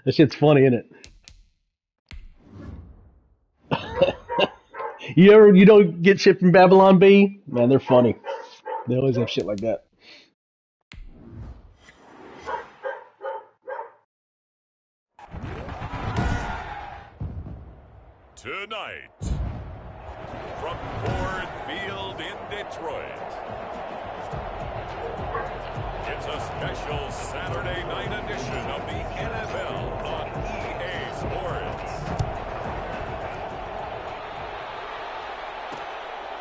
That shit's funny, isn't it? You don't get shit from Babylon B? Man, they're funny. They always have shit like that. Tonight, from Ford Field in Detroit, it's a special Saturday night edition of the NFL on EA Sports.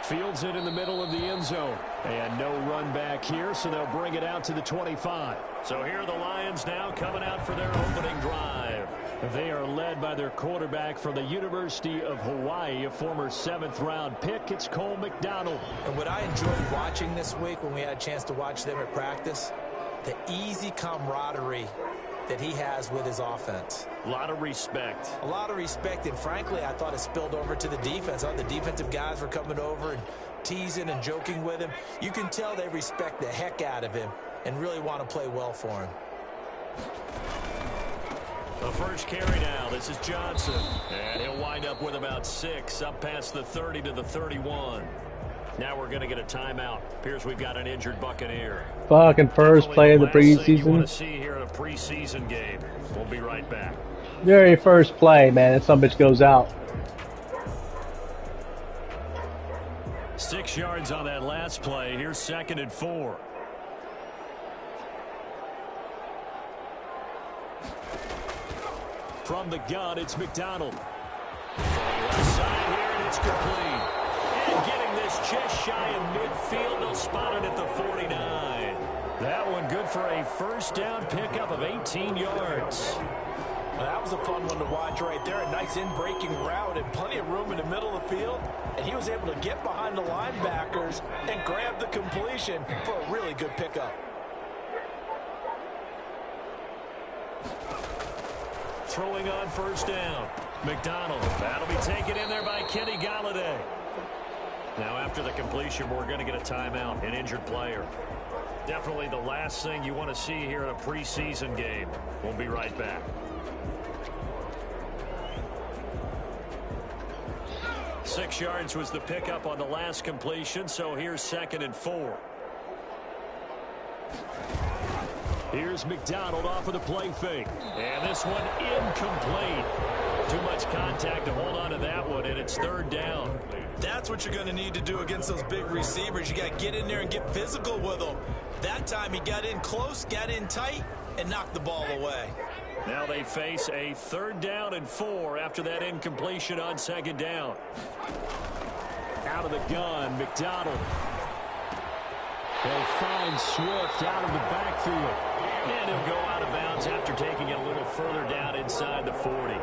Fields it in the middle of the end zone. And no run back here, so they'll bring it out to the 25. So here are the Lions now coming out for their opening drive. They are led by their quarterback from the University of Hawaii, a former 7th-round pick. It's Cole McDonald. And what I enjoyed watching this week when we had a chance to watch them at practice, the easy camaraderie that he has with his offense. A lot of respect. A lot of respect, and frankly, I thought it spilled over to the defense. The defensive guys were coming over and teasing and joking with him. You can tell they respect the heck out of him and really want to play well for him. The first carry now. This is Johnson. And he'll wind up with about 6, up past the 30 to the 31. Now we're going to get a timeout. Appears we've got an injured Buccaneer. Fucking first play of the preseason. You want to see here in a preseason game. We'll be right back. Very first play, man. That some bitch goes out. 6 yards on that last play. Here's 2nd and 4. From the gun, it's McDonald. Left side here, and it's complete. And getting this just shy of midfield, they'll spot it at the 49. That one good for a first down pickup of 18 yards. Well, that was a fun one to watch right there. A nice in-breaking route and plenty of room in the middle of the field. And he was able to get behind the linebackers and grab the completion for a really good pickup. Throwing on first down. McDonald. That'll be taken in there by Kenny Golladay. Now after the completion, we're going to get a timeout, an injured player. Definitely the last thing you want to see here in a preseason game. We'll be right back. Six yards was the pickup on the last completion, so here's 2nd and 4. Here's McDonald off of the play fake. And this one incomplete. Too much contact to hold on to that one, and it's 3rd down. That's what you're going to need to do against those big receivers. You got to get in there and get physical with them. That time he got in close, got in tight, and knocked the ball away. Now they face a 3rd down and 4 after that incompletion on 2nd down. Out of the gun, McDonald. They'll find Swift out of the backfield. And he'll go out of bounds after taking it a little further down inside the 40.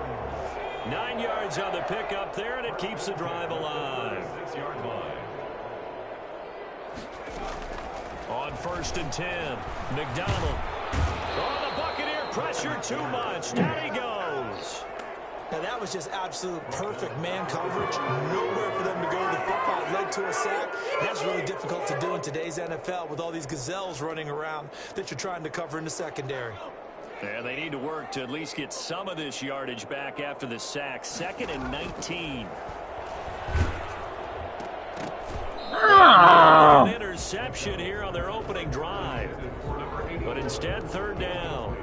9 yards on the pickup there, and it keeps the drive alive. 6-yard line. On 1st and 10, McDonald. Oh, the Buccaneer pressure too much. Down he goes. Now that was just absolute perfect man coverage. Nowhere for them to go. The football led to a sack. That's really difficult to do in today's NFL with all these gazelles running around that you're trying to cover in the secondary. Yeah, they need to work to at least get some of this yardage back after the sack. 2nd and 19. An interception here on their opening drive. But instead, 3rd down.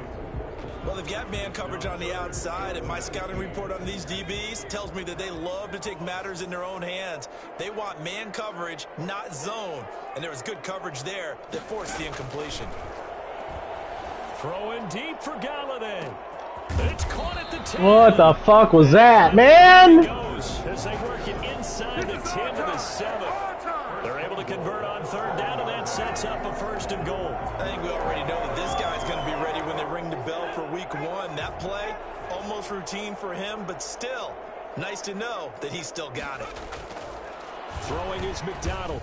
Well, they've got man coverage on the outside, and my scouting report on these DBs tells me that they love to take matters in their own hands. They want man coverage, not zone. And there was good coverage there that forced the incompletion. Throwing deep for Golladay. It's caught at the 10. What the fuck was that, man? Goes as they work it inside the 10 to the 7. They're able to convert on 3rd down, and that sets up a 1st and goal. I think we already know that this guy's going to be ready when they ring the bell for week 1. That play, almost routine for him, but still, nice to know that he's still got it. Throwing is McDonald.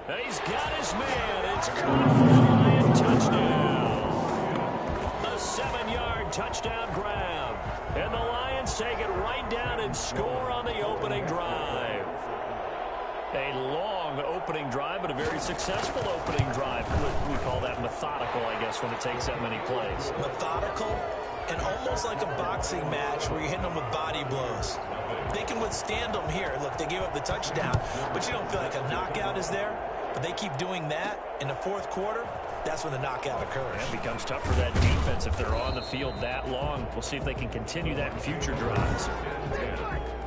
He's got his man. It's caught for a Lion touchdown. A 7-yard touchdown grab. And the Lions take it right down and score on the opening drive. A long opening drive, but a very successful opening drive. We call that methodical, I guess, when it takes that many plays. Methodical, And almost like a boxing match where you're hitting them with body blows. They can withstand them here. Look, they gave up the touchdown, but you don't feel like a knockout is there. But they keep doing that in the fourth quarter. That's when the knockout occurs. It becomes tough for that defense if they're on the field that long. We'll see if they can continue that in future drives.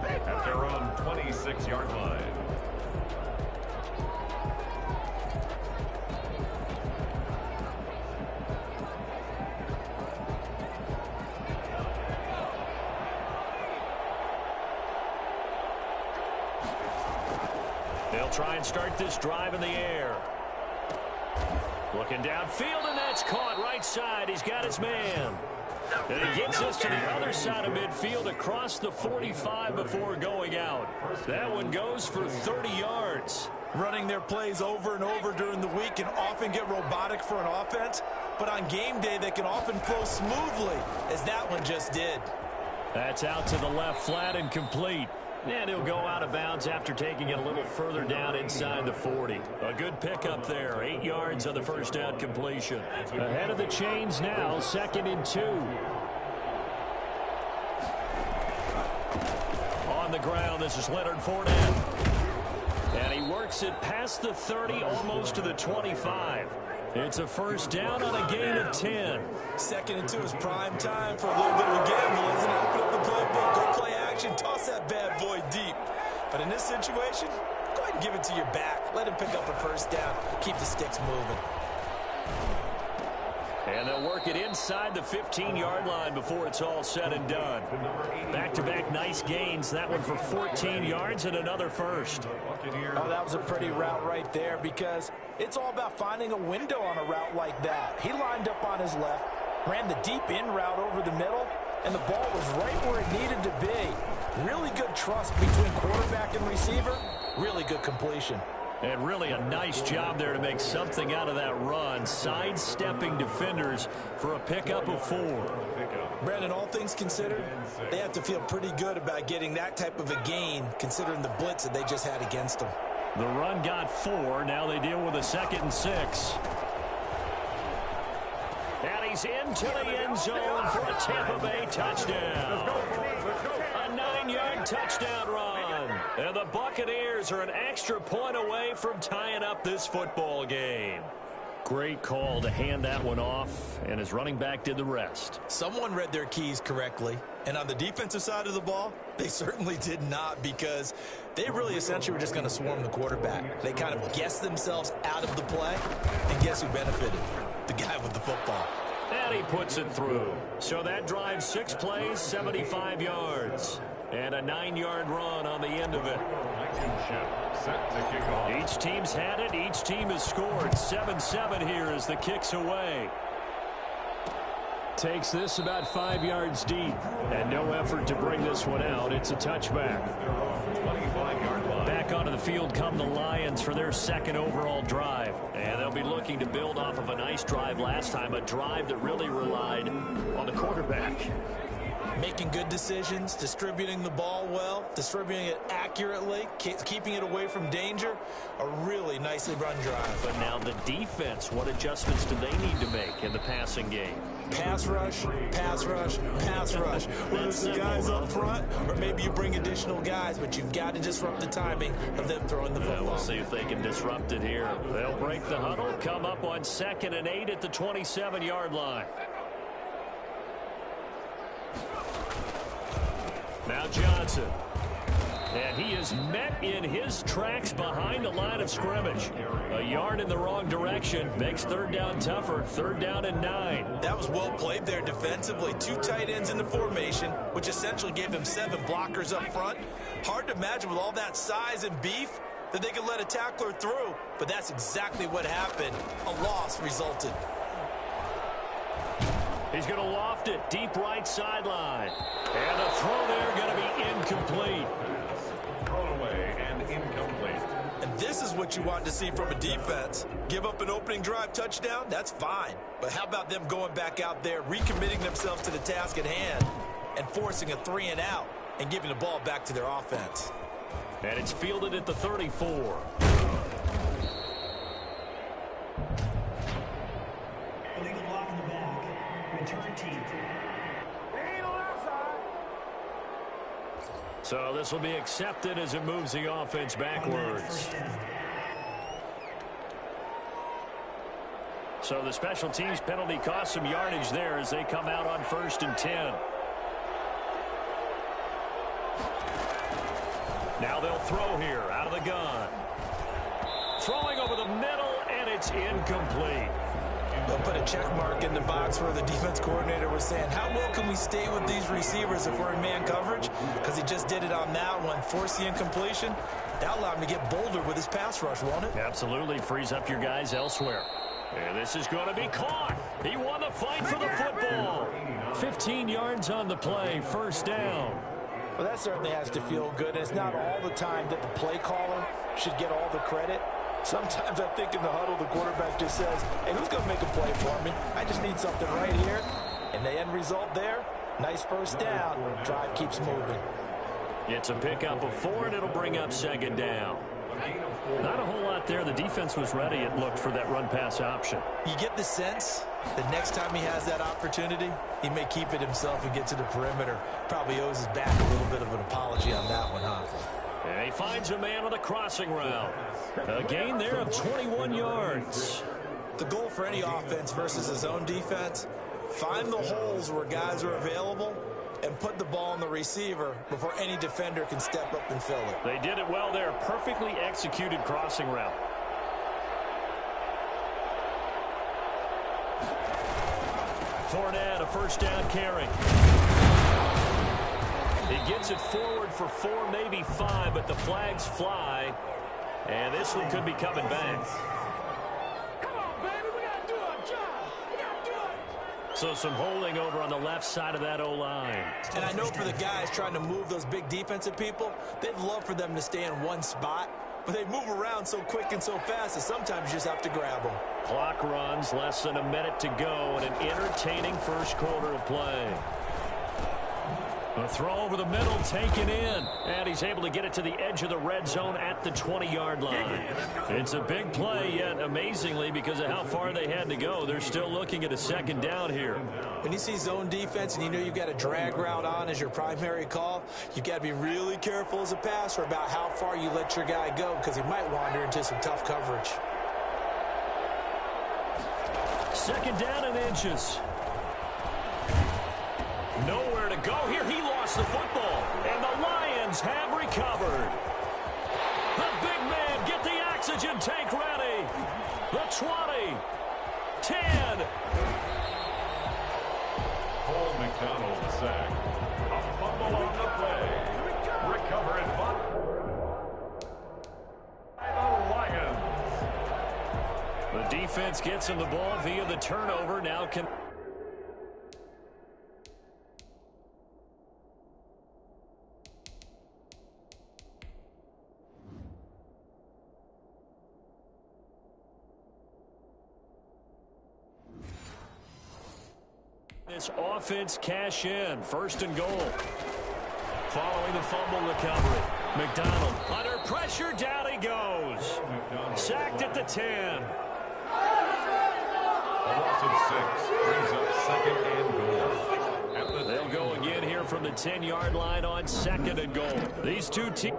At their own 26-yard line. They'll try and start this drive in the air. Looking downfield, and that's caught right side. He's got his man. And he gets us to the other side of midfield across the 45 before going out. That one goes for 30 yards. Running their plays over and over during the week can often get robotic for an offense, but on game day they can often flow smoothly, as that one just did. That's out to the left, flat and complete. And he'll go out of bounds after taking it a little further down inside the 40. A good pickup there. 8 yards on the first down completion. Ahead of the chains now, 2nd and 2. On the ground, this is Leonard Fournette. And he works it past the 30, almost to the 25. It's a first down on a gain of 10. 2nd and 2 is prime time for a little bit of a gamble, isn't it? Open up the playbook, go play action, toss that bad boy deep. But in this situation, go ahead and give it to your back. Let him pick up a first down. Keep the sticks moving. And they'll work it inside the 15-yard line before it's all said and done. Back-to-back nice gains. That one for 14 yards and another first. Oh, that was a pretty route right there because it's all about finding a window on a route like that. He lined up on his left, ran the deep in route over the middle, and the ball was right where it needed to be. Really good trust between quarterback and receiver. Really good completion. And really a nice job there to make something out of that run, sidestepping defenders for a pickup of 4. Brandon, all things considered, they have to feel pretty good about getting that type of a gain, considering the blitz that they just had against them. The run got 4. Now they deal with a 2nd and 6. And he's into the end zone for a Tampa Bay touchdown. A 9-yard touchdown run. And the Buccaneers are an extra point away from tying up this football game. Great call to hand that one off, and his running back did the rest. Someone read their keys correctly, and on the defensive side of the ball, they certainly did not, because they really essentially were just going to swarm the quarterback. They kind of guessed themselves out of the play, and guess who benefited? The guy with the football. And he puts it through. So that drives 6 plays, 75 yards. And a 9-yard run on the end of it. Each team's had it. Each team has scored. 7-7 here as the kick's away. Takes this about 5 yards deep. And no effort to bring this one out. It's a touchback. Back onto the field come the Lions for their 2nd overall drive. And they'll be looking to build off of a nice drive last time. A drive that really relied on the quarterback. Making good decisions, distributing the ball well, distributing it accurately, keeping it away from danger. A really nicely run drive. But now the defense, what adjustments do they need to make in the passing game? Pass rush, pass rush, pass rush. Whether it's the guys up front or maybe you bring additional guys, but you've got to disrupt the timing of them throwing the football. We'll see if they can disrupt it here. They'll break the huddle, come up on 2nd and 8 at the 27-yard line. Now Johnson. And he is met in his tracks behind the line of scrimmage. A yard in the wrong direction makes 3rd down tougher. 3rd down and 9. That was well played there defensively. 2 tight ends in the formation, which essentially gave them 7 blockers up front. Hard to imagine with all that size and beef that they could let a tackler through, but that's exactly what happened. A loss resulted. He's going to loft it deep right sideline. And the throw there going to be incomplete. Thrown away and incomplete. And this is what you want to see from a defense. Give up an opening drive touchdown, that's fine. But how about them going back out there, recommitting themselves to the task at hand, and forcing a 3 and out, and giving the ball back to their offense. And it's fielded at the 34. Illegal block in the back. Return team. So this will be accepted as it moves the offense backwards. So the special teams penalty cost some yardage there as they come out on 1st and 10. Now they'll throw here out of the gun. Throwing over the middle, and it's incomplete. They'll put a check mark in the box where the defense coordinator was saying, how well can we stay with these receivers if we're in man coverage? Because he just did it on that one, force the incompletion. That allowed him to get bolder with his pass rush, won't it? Absolutely frees up your guys elsewhere. And this is going to be caught. He won the fight for the football. 15 yards on the play, 1st down. Well, that certainly has to feel good. And it's not all the time that the play caller should get all the credit. Sometimes I think in the huddle, the quarterback just says, hey, who's going to make a play for me? I just need something right here. And the end result there, nice 1st down. Drive keeps moving. It's a pickup of 4, and it'll bring up 2nd down. Not a whole lot there. The defense was ready, it looked, for that run-pass option. You get the sense that next time he has that opportunity, he may keep it himself and get to the perimeter. Probably owes his back a little bit of an apology on that one, huh? And he finds a man on the crossing route. A gain there of 21 yards. The goal for any offense versus his own defense, find the holes where guys are available and put the ball on the receiver before any defender can step up and fill it. They did it well there. Perfectly executed crossing route. Fournette, a 1st down carry. He gets it forward for 4, maybe 5, but the flags fly. And this one could be coming back. So some holding over on the left side of that O-line. And I know for the guys trying to move those big defensive people, they'd love for them to stay in one spot. But they move around so quick and so fast that sometimes you just have to grab them. Clock runs, less than a minute to go, and an entertaining 1st quarter of play. A throw over the middle, taken in. And he's able to get it to the edge of the red zone at the 20-yard line. It's a big play, yet amazingly, because of how far they had to go, they're still looking at a 2nd down here. When you see zone defense and you know you've got a drag route on as your primary call, you've got to be really careful as a passer about how far you let your guy go because he might wander into some tough coverage. 2nd down and inches. Nowhere to go here. He lost the football, and the Lions have recovered. The big man, get the oxygen tank ready. The 20, 10. Paul McDonald, the sack. A fumble on the play. Recover and punt. By the Lions. The defense gets him the ball via the turnover. Now can... This offense cash in. 1st and goal. Following the fumble recovery. McDonald under pressure. Down he goes. Sacked at the 10. A loss of 6 brings up 2nd and goal. They'll go again here from the 10-yard line on 2nd and goal. These two teams.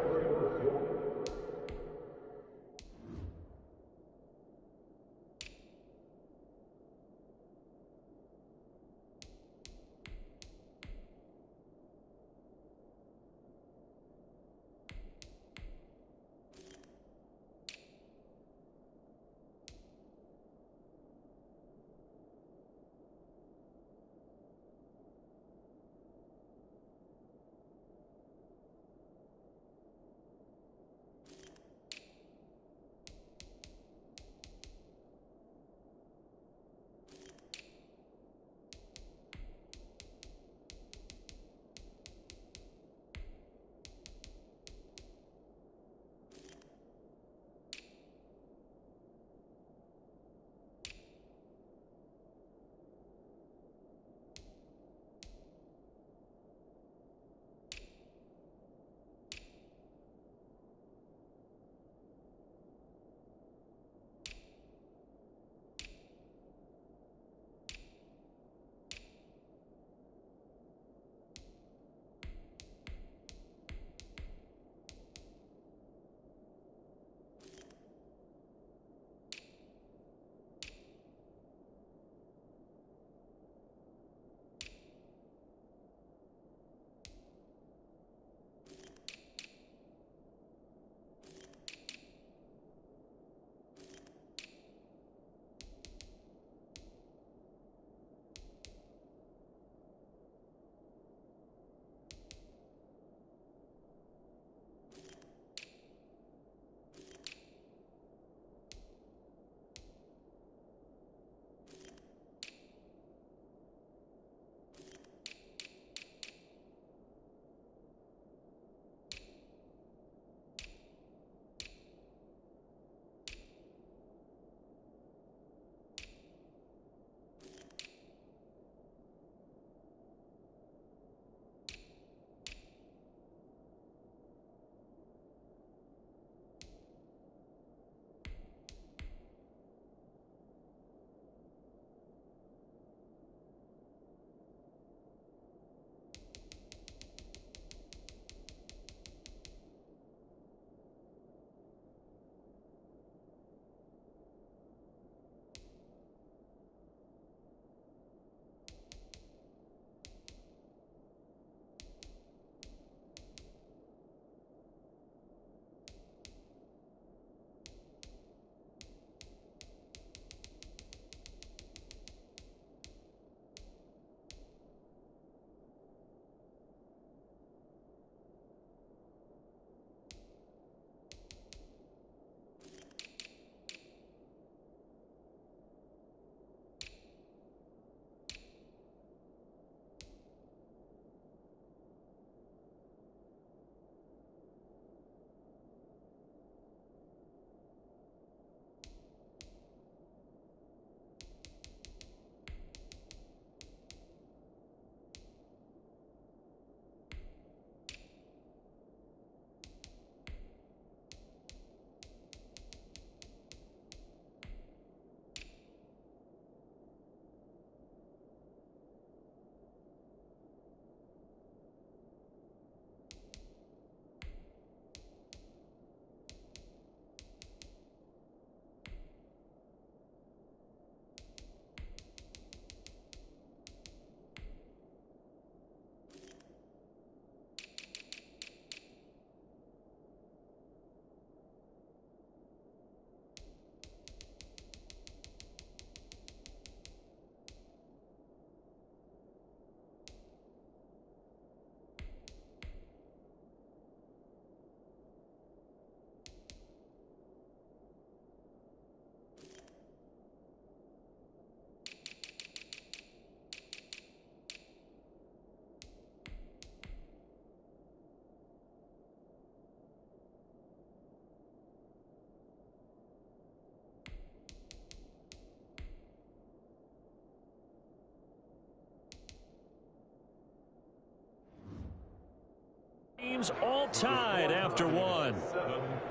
teams all tied after one.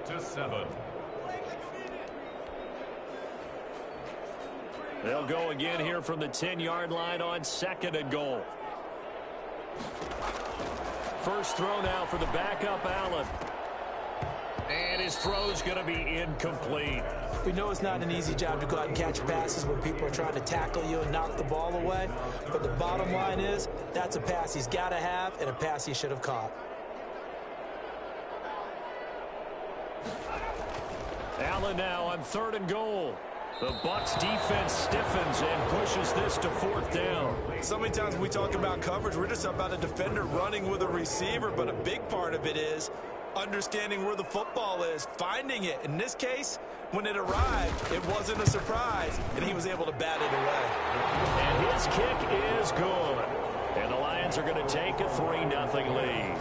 7-7. They'll go again here from the 10-yard line on 2nd and goal. First throw now for the backup Allen. And his throw's going to be incomplete. We know it's not an easy job to go out and catch passes when people are trying to tackle you and knock the ball away. But the bottom line is, that's a pass he's got to have and a pass he should have caught. Allen now on 3rd and goal. The Bucs defense stiffens and pushes this to 4th down. So many times when we talk about coverage, we're just about a defender running with a receiver, but a big part of it is understanding where the football is, finding it. In this case, when it arrived, it wasn't a surprise, and he was able to bat it away. And his kick is good. And the Lions are going to take a 3-0 lead.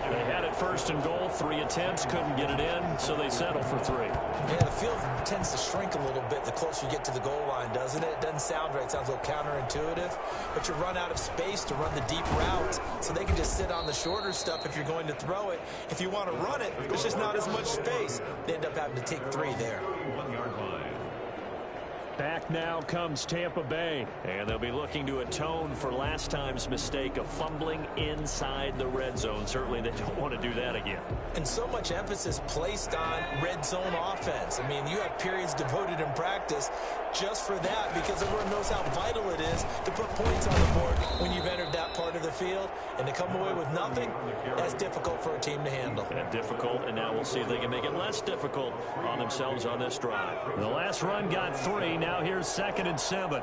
They had it 1st and goal, 3 attempts, couldn't get it in, so they settle for 3. Yeah, the field tends to shrink a little bit the closer you get to the goal line, doesn't it? It doesn't sound right. It sounds a little counterintuitive. But you run out of space to run the deep routes, so they can just sit on the shorter stuff if you're going to throw it. If you want to run it, there's just not as much space. They end up having to take 3 there. 1-yard line. Back now comes Tampa Bay, and they'll be looking to atone for last time's mistake of fumbling inside the red zone. Certainly they don't want to do that again. And so much emphasis placed on red zone offense. I mean, you have periods devoted in practice just for that because everyone knows how vital it is to put points on the board when you've entered that part of the field. And to come away with nothing, that's difficult for a team to handle. And difficult, and now we'll see if they can make it less difficult on themselves on this drive. The last run got 3. Now here's 2nd and 7.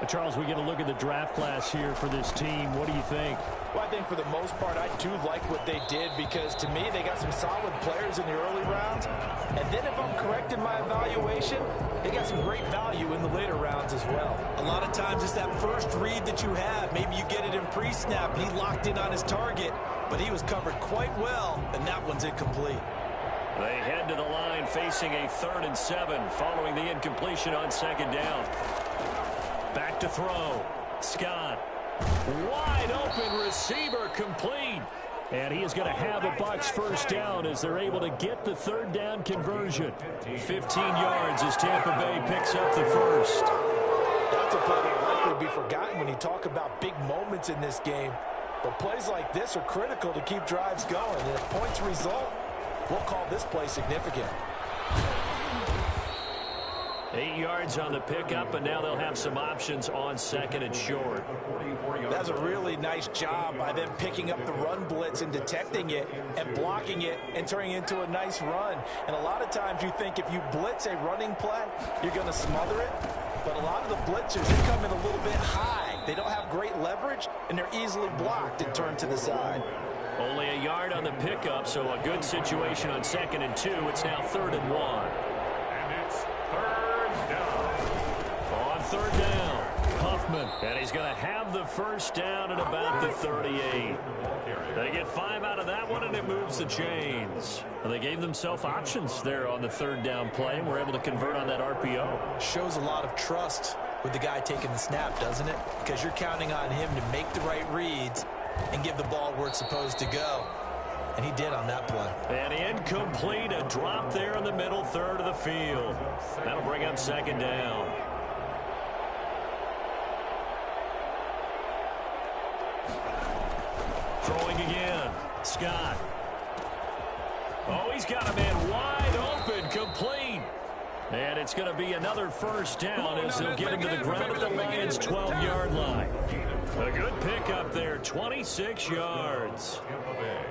Charles, we get a look at the draft class here for this team. What do you think? Well, I think for the most part, I do like what they did because, to me, they got some solid players in the early rounds. And then if I'm correct in my evaluation, they got some great value in the later rounds as well. A lot of times it's that first read that you have. Maybe you get it in pre-snap and he locked in on his target, but he was covered quite well, and that one's incomplete. They head to the line facing a 3rd and 7 following the incompletion on 2nd down. Back to throw. Scott. Wide open receiver complete. And he is going to have the Bucs first down as they're able to get the 3rd down conversion. 15 yards as Tampa Bay picks up the first. That's a play that likely be forgotten when you talk about big moments in this game. But plays like this are critical to keep drives going. And if points result, we'll call this play significant. 8 yards on the pickup, and now they'll have some options on 2nd and short. That's a really nice job by them picking up the run blitz and detecting it and blocking it and turning it into a nice run. And a lot of times you think if you blitz a running play, you're going to smother it. But a lot of the blitzers, they come in a little bit high. They don't have great leverage, and they're easily blocked and turned to the side. Only a yard on the pickup, so a good situation on 2nd and 2. It's now 3rd and 1. And it's 3rd down. On 3rd down, Huffman. And he's going to have the first down at about the 38. They get 5 out of that one, and it moves the chains. Well, they gave themselves options there on the 3rd down play, and were able to convert on that RPO. Shows a lot of trust with the guy taking the snap, doesn't it? Because you're counting on him to make the right reads and give the ball where it's supposed to go. And he did on that play. And incomplete, a drop there in the middle third of the field. That'll bring up 2nd down. Throwing again. Scott. Oh, he's got a man wide open, complete. And it's going to be another first down as they'll get him to the ground at the Lions' 12-yard line. A good pickup there, 26 yards.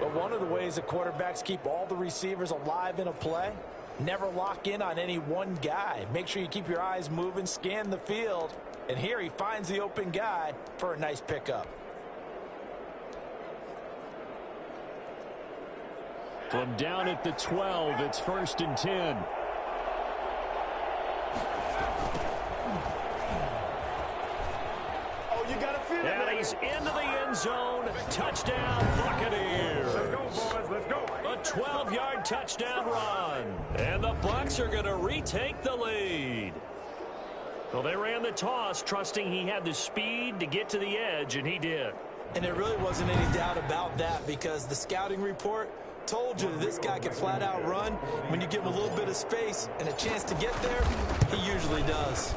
But one of the ways that quarterbacks keep all the receivers alive in a play, never lock in on any one guy. Make sure you keep your eyes moving, scan the field. And here he finds the open guy for a nice pickup. From down at the 12, it's 1st and 10. And he's into the end zone. Touchdown, Buccaneers. Let's go, boys. Let's go. A 12-yard touchdown run. And the Bucs are going to retake the lead. Well, they ran the toss, trusting he had the speed to get to the edge, and he did. And there really wasn't any doubt about that because the scouting report told you that this guy could flat out run. When you give him a little bit of space and a chance to get there, he usually does.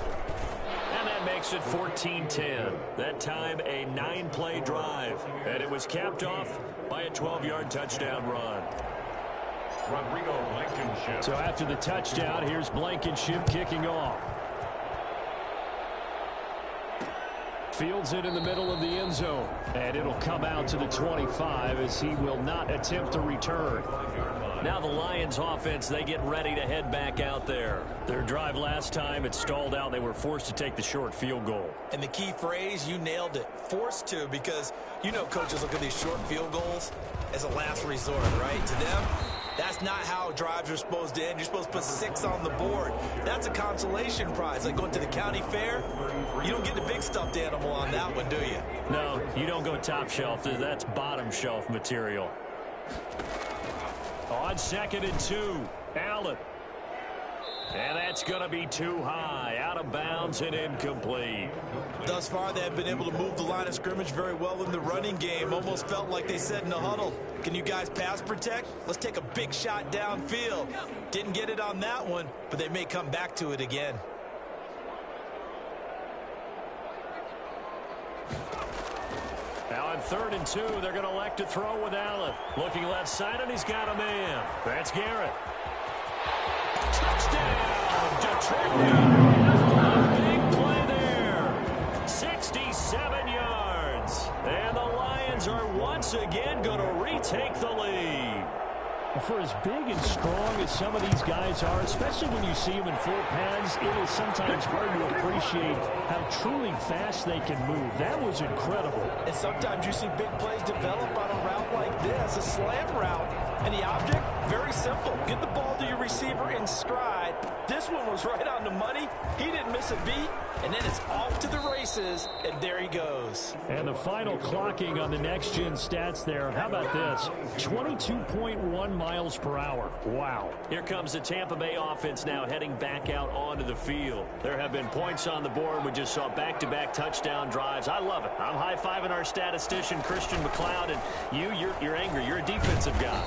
And that makes it 14-10. That time a 9-play drive. And it was capped off by a 12-yard touchdown run. Rodrigo Blankenship. So after the touchdown, here's Blankenship kicking off. Fields it in the middle of the end zone. And it'll come out to the 25 as he will not attempt to return. Now the Lions offense, they get ready to head back out there. Their drive last time, it stalled out. They were forced to take the short field goal. And the key phrase, you nailed it, forced to, because you know coaches look at these short field goals as a last resort, right? To them, that's not how drives are supposed to end. You're supposed to put 6 on the board. That's a consolation prize. Like going to the county fair, you don't get the big stuffed animal on that one, do you? No, you don't go top shelf. That's bottom shelf material. On 2nd and 2, Allen. And that's going to be too high, out of bounds and incomplete. Thus far, they have been able to move the line of scrimmage very well in the running game. Almost felt like they said in the huddle, can you guys pass protect? Let's take a big shot downfield. Didn't get it on that one, but they may come back to it again. Now on 3rd and 2, they're going to elect to throw with Allen. Looking left side, and he's got a man. That's Garrett. Touchdown, Detroit. Big play there. 67 yards. And the Lions are once again going to retake the lead. For as big and strong as some of these guys are, especially when you see them in full pads, it is sometimes hard to appreciate how truly fast they can move. That was incredible. And sometimes you see big plays develop on a route like this, a slam route. And the object, very simple. Get the ball to your receiver in stride. This one was right on the money. He didn't miss a beat. And then it's off to the races, and there he goes. And the final clocking on the next-gen stats there. How about this? 22.1 miles per hour. Wow. Here comes the Tampa Bay offense now heading back out onto the field. There have been points on the board. We just saw back-to-back touchdown drives. I love it. I'm high-fiving our statistician, Christian McLeod, and you're angry. You're a defensive guy.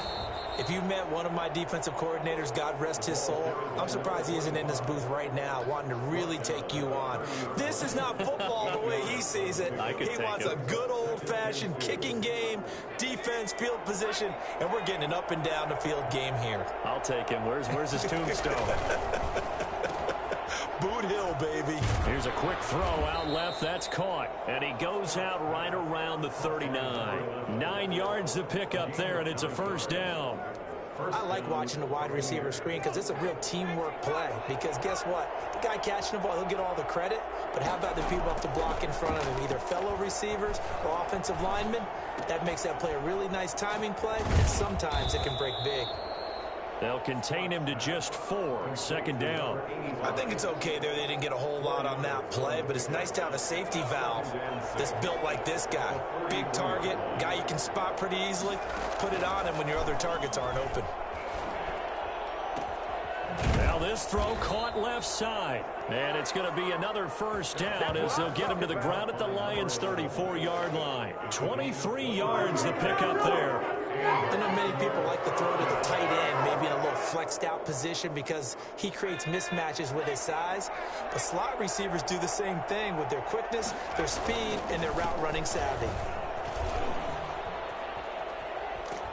If you met one of my defensive coordinators, God rest his soul, I'm surprised he isn't in this booth right now wanting to really take you on. This is not football the way he sees it. He wants a good old-fashioned kicking game, defense, field position, and we're getting an up-and-down-the-field game here. I'll take him. Where's his tombstone? Boot Hill, baby. Here's a quick throw out left. That's caught. And he goes out right around the 39. 9 yards to pick up there, and it's a first down. I like watching the wide receiver screen because it's a real teamwork play. Because guess what? The guy catching the ball, he'll get all the credit. But how about the people up to block in front of him, either fellow receivers or offensive linemen? That makes that play a really nice timing play, and sometimes it can break big. They'll contain him to just 4. 2nd down. I think it's okay there. They didn't get a whole lot on that play, but it's nice to have a safety valve that's built like this guy. Big target, guy you can spot pretty easily. Put it on him when your other targets aren't open. Now this throw caught left side. And it's going to be another first down as they'll get him to the ground at the Lions' 34-yard line. 23 yards to pick up there. I know many people like to throw to the tight end, maybe in a little flexed out position because he creates mismatches with his size. But slot receivers do the same thing with their quickness, their speed, and their route running savvy.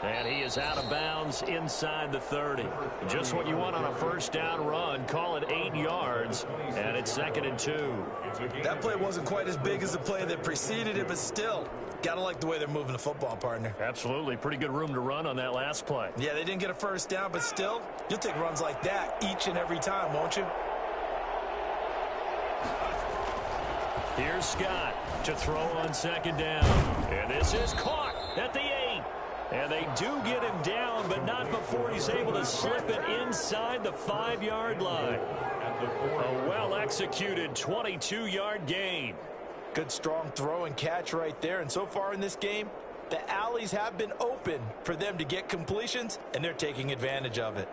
And he is out of bounds inside the 30. Just what you want on a first down run. Call it 8 yards, and it's 2nd and 2. That play wasn't quite as big as the play that preceded it, but still, gotta like the way they're moving the football, partner. Absolutely. Pretty good room to run on that last play. Yeah, they didn't get a first down, but still, you'll take runs like that each and every time, won't you? Here's Scott to throw on 2nd down. And this is caught at the 8. And they do get him down, but not before he's able to slip it inside the 5-yard line. A well-executed 22-yard gain. Good strong throw and catch right there. And so far in this game, the alleys have been open for them to get completions, and they're taking advantage of it.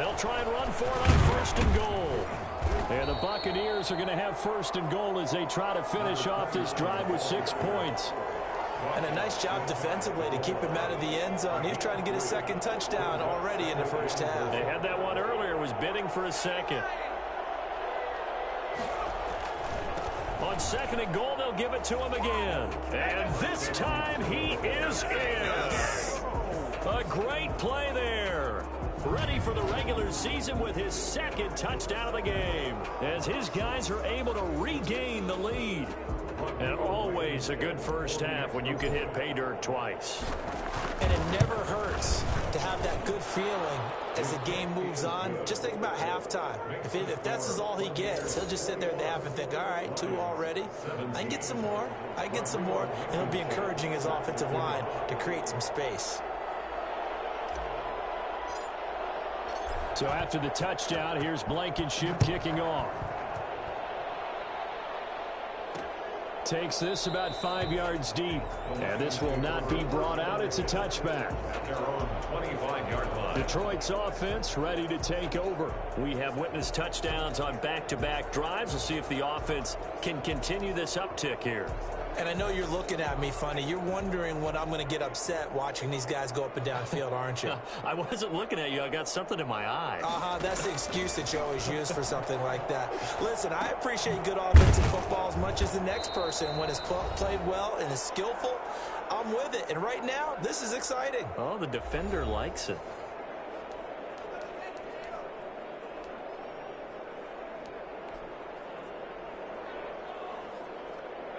They'll try and run for it on first and goal. And the Buccaneers are going to have first and goal as they try to finish off this drive with 6 points. And a nice job defensively to keep him out of the end zone. He's trying to get his second touchdown already in the first half. They had that one earlier, was bidding for a second. On second and goal, they'll give it to him again. And this time he is in. A great play there. Ready for the regular season with his second touchdown of the game, as his guys are able to regain the lead. And always a good first half when you can hit pay dirt twice. And it never hurts to have that good feeling as the game moves on. Just think about halftime. If that's all he gets, he'll just sit there at the half and think, all right, 2 already. I can get some more. I can get some more. And he'll be encouraging his offensive line to create some space. So after the touchdown, here's Blankenship kicking off. Takes this about 5 yards deep. And this will not be brought out. It's a touchback. Detroit's offense ready to take over. We have witnessed touchdowns on back-to-back drives. We'll see if the offense can continue this uptick here. And I know you're looking at me funny. You're wondering when I'm going to get upset watching these guys go up and down field, aren't you? I wasn't looking at you. I got something in my eye. That's the excuse that you always use for something like that. Listen, I appreciate good offensive football as much as the next person. When it's played well and is skillful, I'm with it. And right now, this is exciting. Oh, the defender likes it.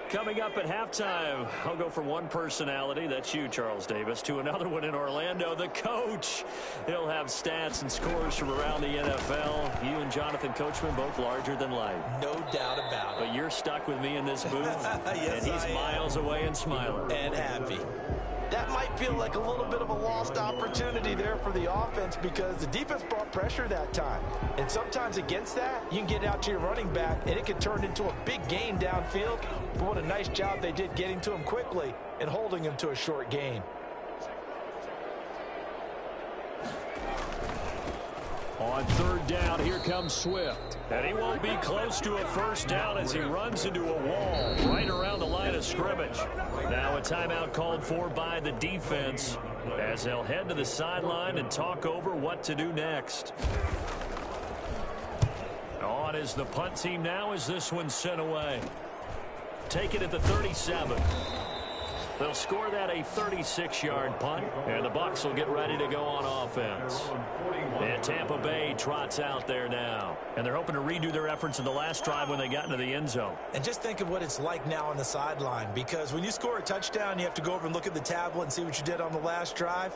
Coming up at halftime, I'll go from one personality, that's you, Charles Davis, to another one in Orlando, the coach. He'll have stats and scores from around the NFL. You and Jonathan Coachman, both larger than life. No doubt about it. But you're stuck with me in this booth, yes, and he's miles away and smiling. And happy. That might feel like a little bit of a lost opportunity there for the offense because the defense brought pressure that time. And sometimes against that, you can get out to your running back, and it can turn into a big gain downfield. But what a nice job they did getting to him quickly and holding him to a short gain. On third down, here comes Swift. And he won't be close to a first down as he runs into a wall right around the line of scrimmage. Now a timeout called for by the defense as they'll head to the sideline and talk over what to do next. On is the punt team now as this one's sent away. Take it at the 37. They'll score that a 36-yard punt, and the Bucs will get ready to go on offense. And Tampa Bay trots out there now. And they're hoping to redo their efforts in the last drive when they got into the end zone. And just think of what it's like now on the sideline, because when you score a touchdown, you have to go over and look at the tablet and see what you did on the last drive.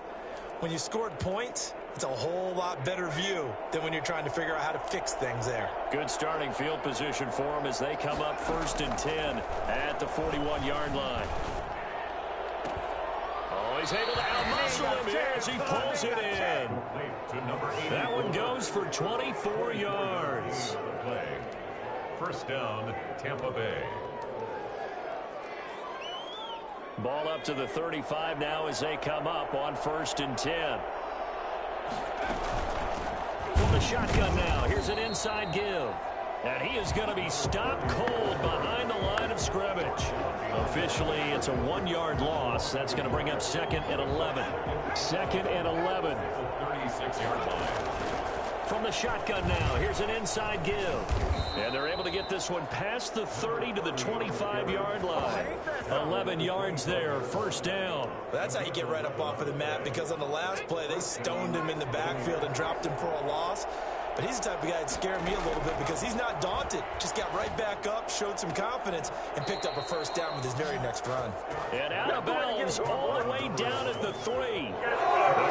When you scored points, it's a whole lot better view than when you're trying to figure out how to fix things there. Good starting field position for them as they come up 1st and 10 at the 41-yard line. He's able to out-muscle him here as he pulls it in. That one goes for 24 yards. First down, Tampa Bay. Ball up to the 35 now as they come up on 1st and 10. From the shotgun now, here's an inside give. And he is going to be stopped cold behind the line of scrimmage. Officially, it's a 1-yard loss. That's going to bring up 2nd and 11. 2nd and 11. 36-yard line. From the shotgun now, here's an inside give. And they're able to get this one past the 30 to the 25-yard line. 11 yards there, first down. That's how you get right up off of the mat, because on the last play, they stoned him in the backfield and dropped him for a loss. But he's the type of guy that scared me a little bit because he's not daunted. Just got right back up, showed some confidence, and picked up a first down with his very next run. And out of bounds all the way down at the 3. A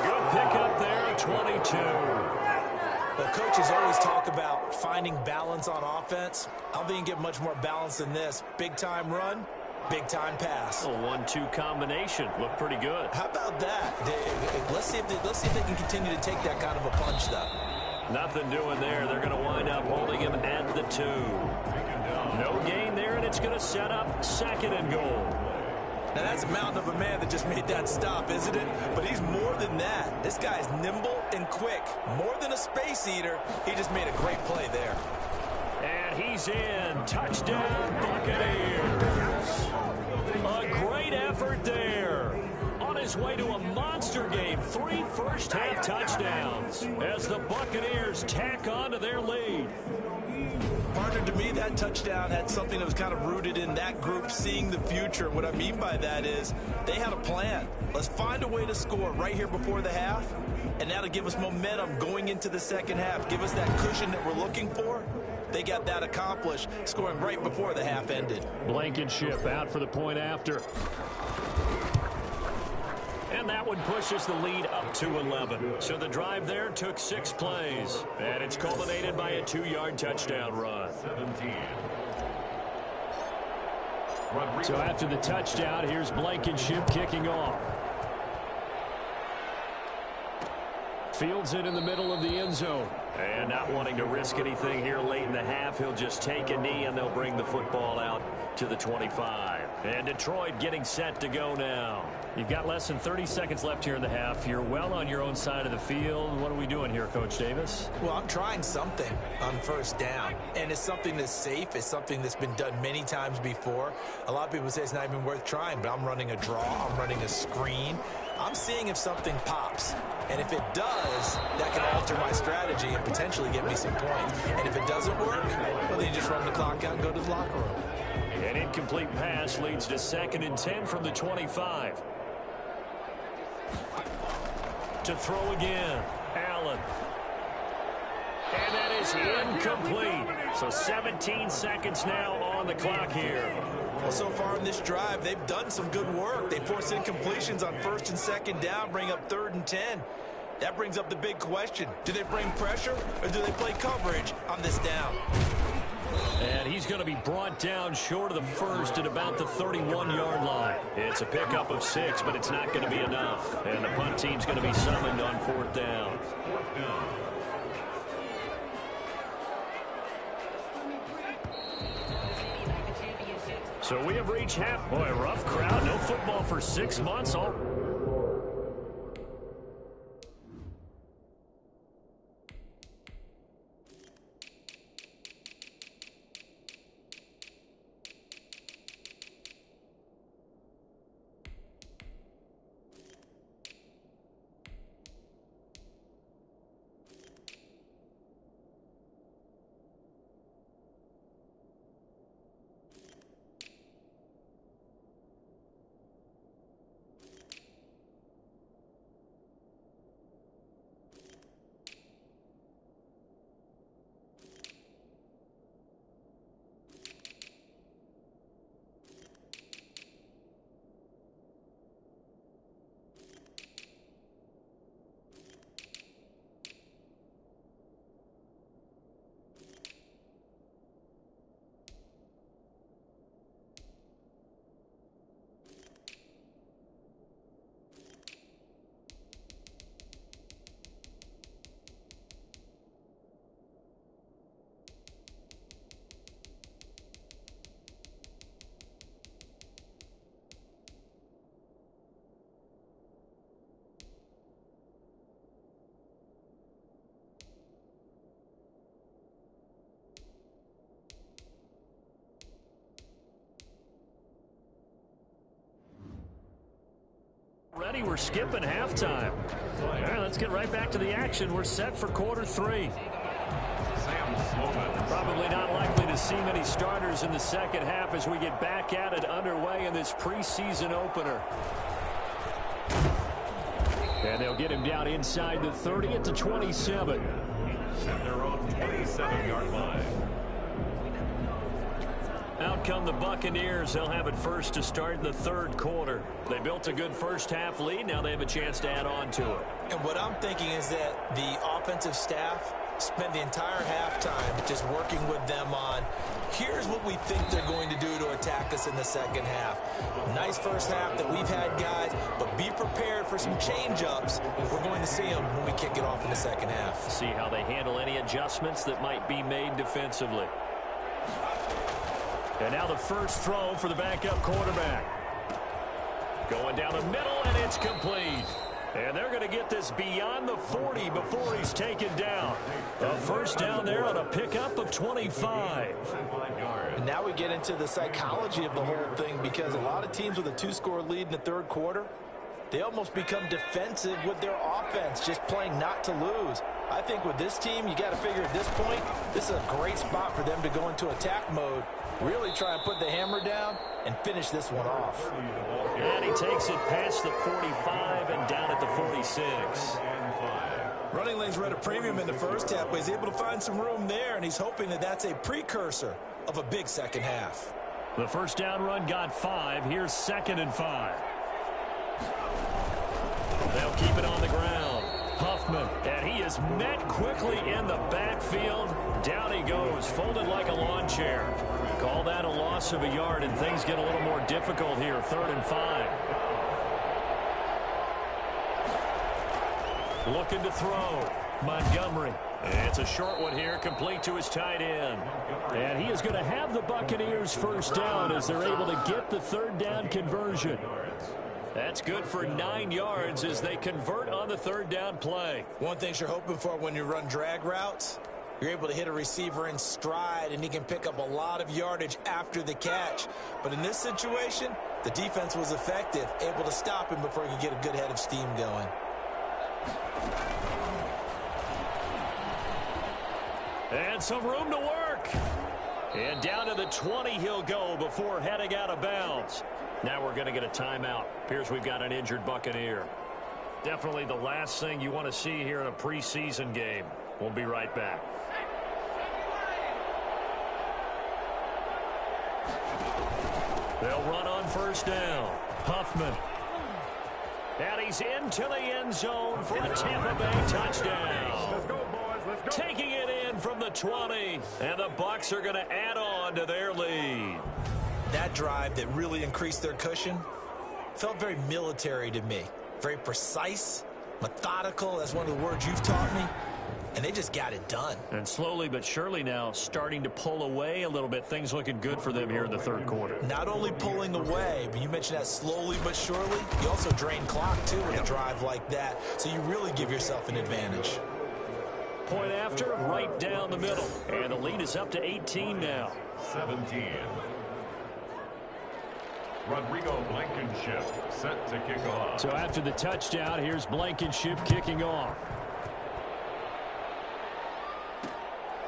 good pickup there at 22. Well, coaches always talk about finding balance on offense. I don't think you can get much more balance than this. Big-time run, big-time pass. A 1-2 combination. Looked pretty good. How about that? Let's see if they can continue to take that kind of a punch, though. Nothing doing there. They're going to wind up holding him at the 2. No gain there, and it's going to set up 2nd and goal. Now, that's a mountain of a man that just made that stop, isn't it? But he's more than that. This guy's nimble and quick. More than a space eater, he just made a great play there. And he's in. Touchdown, Buccaneers. A great effort there. On his way to a monster game, 3 first-half touchdowns as the Buccaneers tack on to their lead. Partner, to me, that touchdown had something that was kind of rooted in that group seeing the future. What I mean by that is they had a plan. Let's find a way to score right here before the half, and that'll give us momentum going into the second half. Give us that cushion that we're looking for. They got that accomplished, scoring right before the half ended. Blankenship out for the point after. And that one pushes the lead up to 11. So the drive there took 6 plays. And it's culminated by a 2-yard touchdown run. So after the touchdown, here's Blankenship kicking off. Fields it in the middle of the end zone. And not wanting to risk anything here late in the half, he'll just take a knee and they'll bring the football out to the 25. And Detroit getting set to go now. You've got less than 30 seconds left here in the half. You're well on your own side of the field. What are we doing here, Coach Davis? Well, I'm trying something on first down. And it's something that's safe. It's something that's been done many times before. A lot of people say it's not even worth trying, but I'm running a draw. I'm running a screen. I'm seeing if something pops. And if it does, that can alter my strategy and potentially get me some points. And if it doesn't work, well, then you just run the clock out and go to the locker room. An incomplete pass leads to 2nd and 10 from the 25. To throw again, Allen. And that is incomplete. So 17 seconds now on the clock here. Well, so far in this drive, they've done some good work. They force incompletions on 1st and 2nd down, bring up 3rd and 10. That brings up the big question. Do they bring pressure or do they play coverage on this down? And he's going to be brought down short of the first at about the 31-yard line. It's a pickup of 6, but it's not going to be enough. And the punt team's going to be summoned on 4th down. So we have reached half. Boy, rough crowd. No football for 6 months. Ready, we're skipping halftime. All right, let's get right back to the action. We're set for quarter 3. Probably not likely to see many starters in the second half as we get back at it underway in this preseason opener. And they'll get him down inside the 30 at the 27. And they're on 27-yard line. Out come the Buccaneers. They'll have it first to start the 3rd quarter. They built a good first-half lead. Now they have a chance to add on to it. And what I'm thinking is that the offensive staff spent the entire halftime just working with them on, here's what we think they're going to do to attack us in the second half. Nice first half that we've had, guys, but be prepared for some change-ups. We're going to see them when we kick it off in the second half. See how they handle any adjustments that might be made defensively. And now the first throw for the backup quarterback. Going down the middle, and it's complete. And they're going to get this beyond the 40 before he's taken down. A first down there on a pickup of 25. And now we get into the psychology of the whole thing, because a lot of teams with a 2-score lead in the third quarter, they almost become defensive with their offense, just playing not to lose. I think with this team, you got to figure at this point, this is a great spot for them to go into attack mode, really try and put the hammer down and finish this one off. And he takes it past the 45 and down at the 46. Running lanes were at a premium in the first half, but he's able to find some room there, and he's hoping that that's a precursor of a big second half. The first down run got 5. Here's 2nd and 5. They'll keep it on the ground. Huffman, and he is met quickly in the backfield. Down he goes, folded like a lawn chair. Call that a loss of a yard, and things get a little more difficult here. 3rd and 5. Looking to throw. Montgomery. It's a short one here, complete to his tight end. And he is going to have the Buccaneers first down as they're able to get the 3rd down conversion. That's good for 9 yards as they convert on the 3rd down play. One thing you're hoping for when you run drag routes, you're able to hit a receiver in stride, and he can pick up a lot of yardage after the catch. But in this situation, the defense was effective, able to stop him before he could get a good head of steam going. And some room to work. And down to the 20 he'll go before heading out of bounds. Now we're going to get a timeout. Appears we've got an injured Buccaneer. Definitely the last thing you want to see here in a preseason game. We'll be right back. They'll run on first down. Huffman. And he's into the end zone for a Tampa Bay touchdown. Let's go, boys. Let's go. Taking it in from the 20. And the Bucs are going to add on to their lead. That drive that really increased their cushion felt very military to me. Very precise, methodical, that's one of the words you've taught me. And they just got it done. And slowly but surely now starting to pull away a little bit. Things looking good for them here in the third quarter. Not only pulling away, but you mentioned that slowly but surely. You also drain clock, too, with a drive like that. So you really give yourself an advantage. Point after, right down the middle. And the lead is up to 18 now. 17. Rodrigo Blankenship set to kick off. So after the touchdown, here's Blankenship kicking off.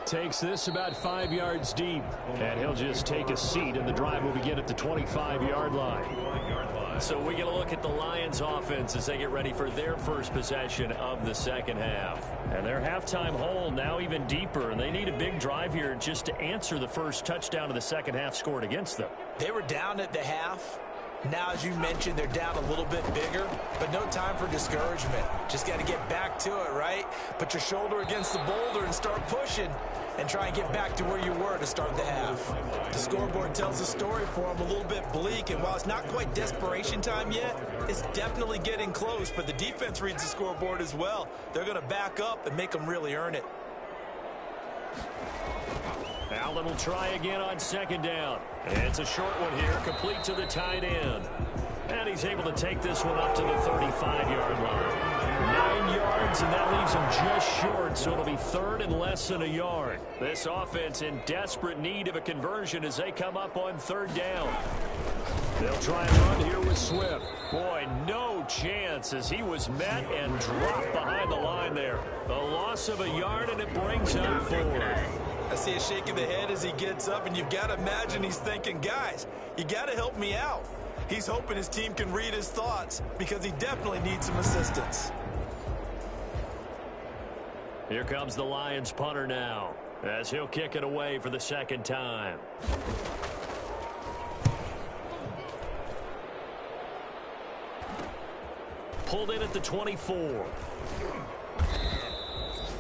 Takes this about 5 yards deep. And he'll just take a seat, and the drive will begin at the 25-yard line. So we get a look at the Lions offense as they get ready for their first possession of the second half. And their halftime hole now even deeper, and they need a big drive here just to answer the first touchdown of the second half scored against them. They were down at the half. Now, as you mentioned, they're down a little bit bigger, but no time for discouragement. Just got to get back to it, right? Put your shoulder against the boulder and start pushing and try and get back to where you were to start the half. The scoreboard tells a story for them, a little bit bleak, and while it's not quite desperation time yet, it's definitely getting close, but the defense reads the scoreboard as well. They're going to back up and make them really earn it. Allen will try again on second down. It's a short one here, complete to the tight end. And he's able to take this one up to the 35-yard line. 9 yards, and that leaves him just short, so it'll be third and less than a yard. This offense in desperate need of a conversion as they come up on third down. They'll try and run here with Swift. Boy, no chance as he was met and dropped behind the line there. A loss of a yard, and it brings up 4. I see a shake of the head as he gets up, and you've got to imagine he's thinking, guys, you got to help me out. He's hoping his team can read his thoughts because he definitely needs some assistance. Here comes the Lions punter now as he'll kick it away for the second time. Pulled in at the 24.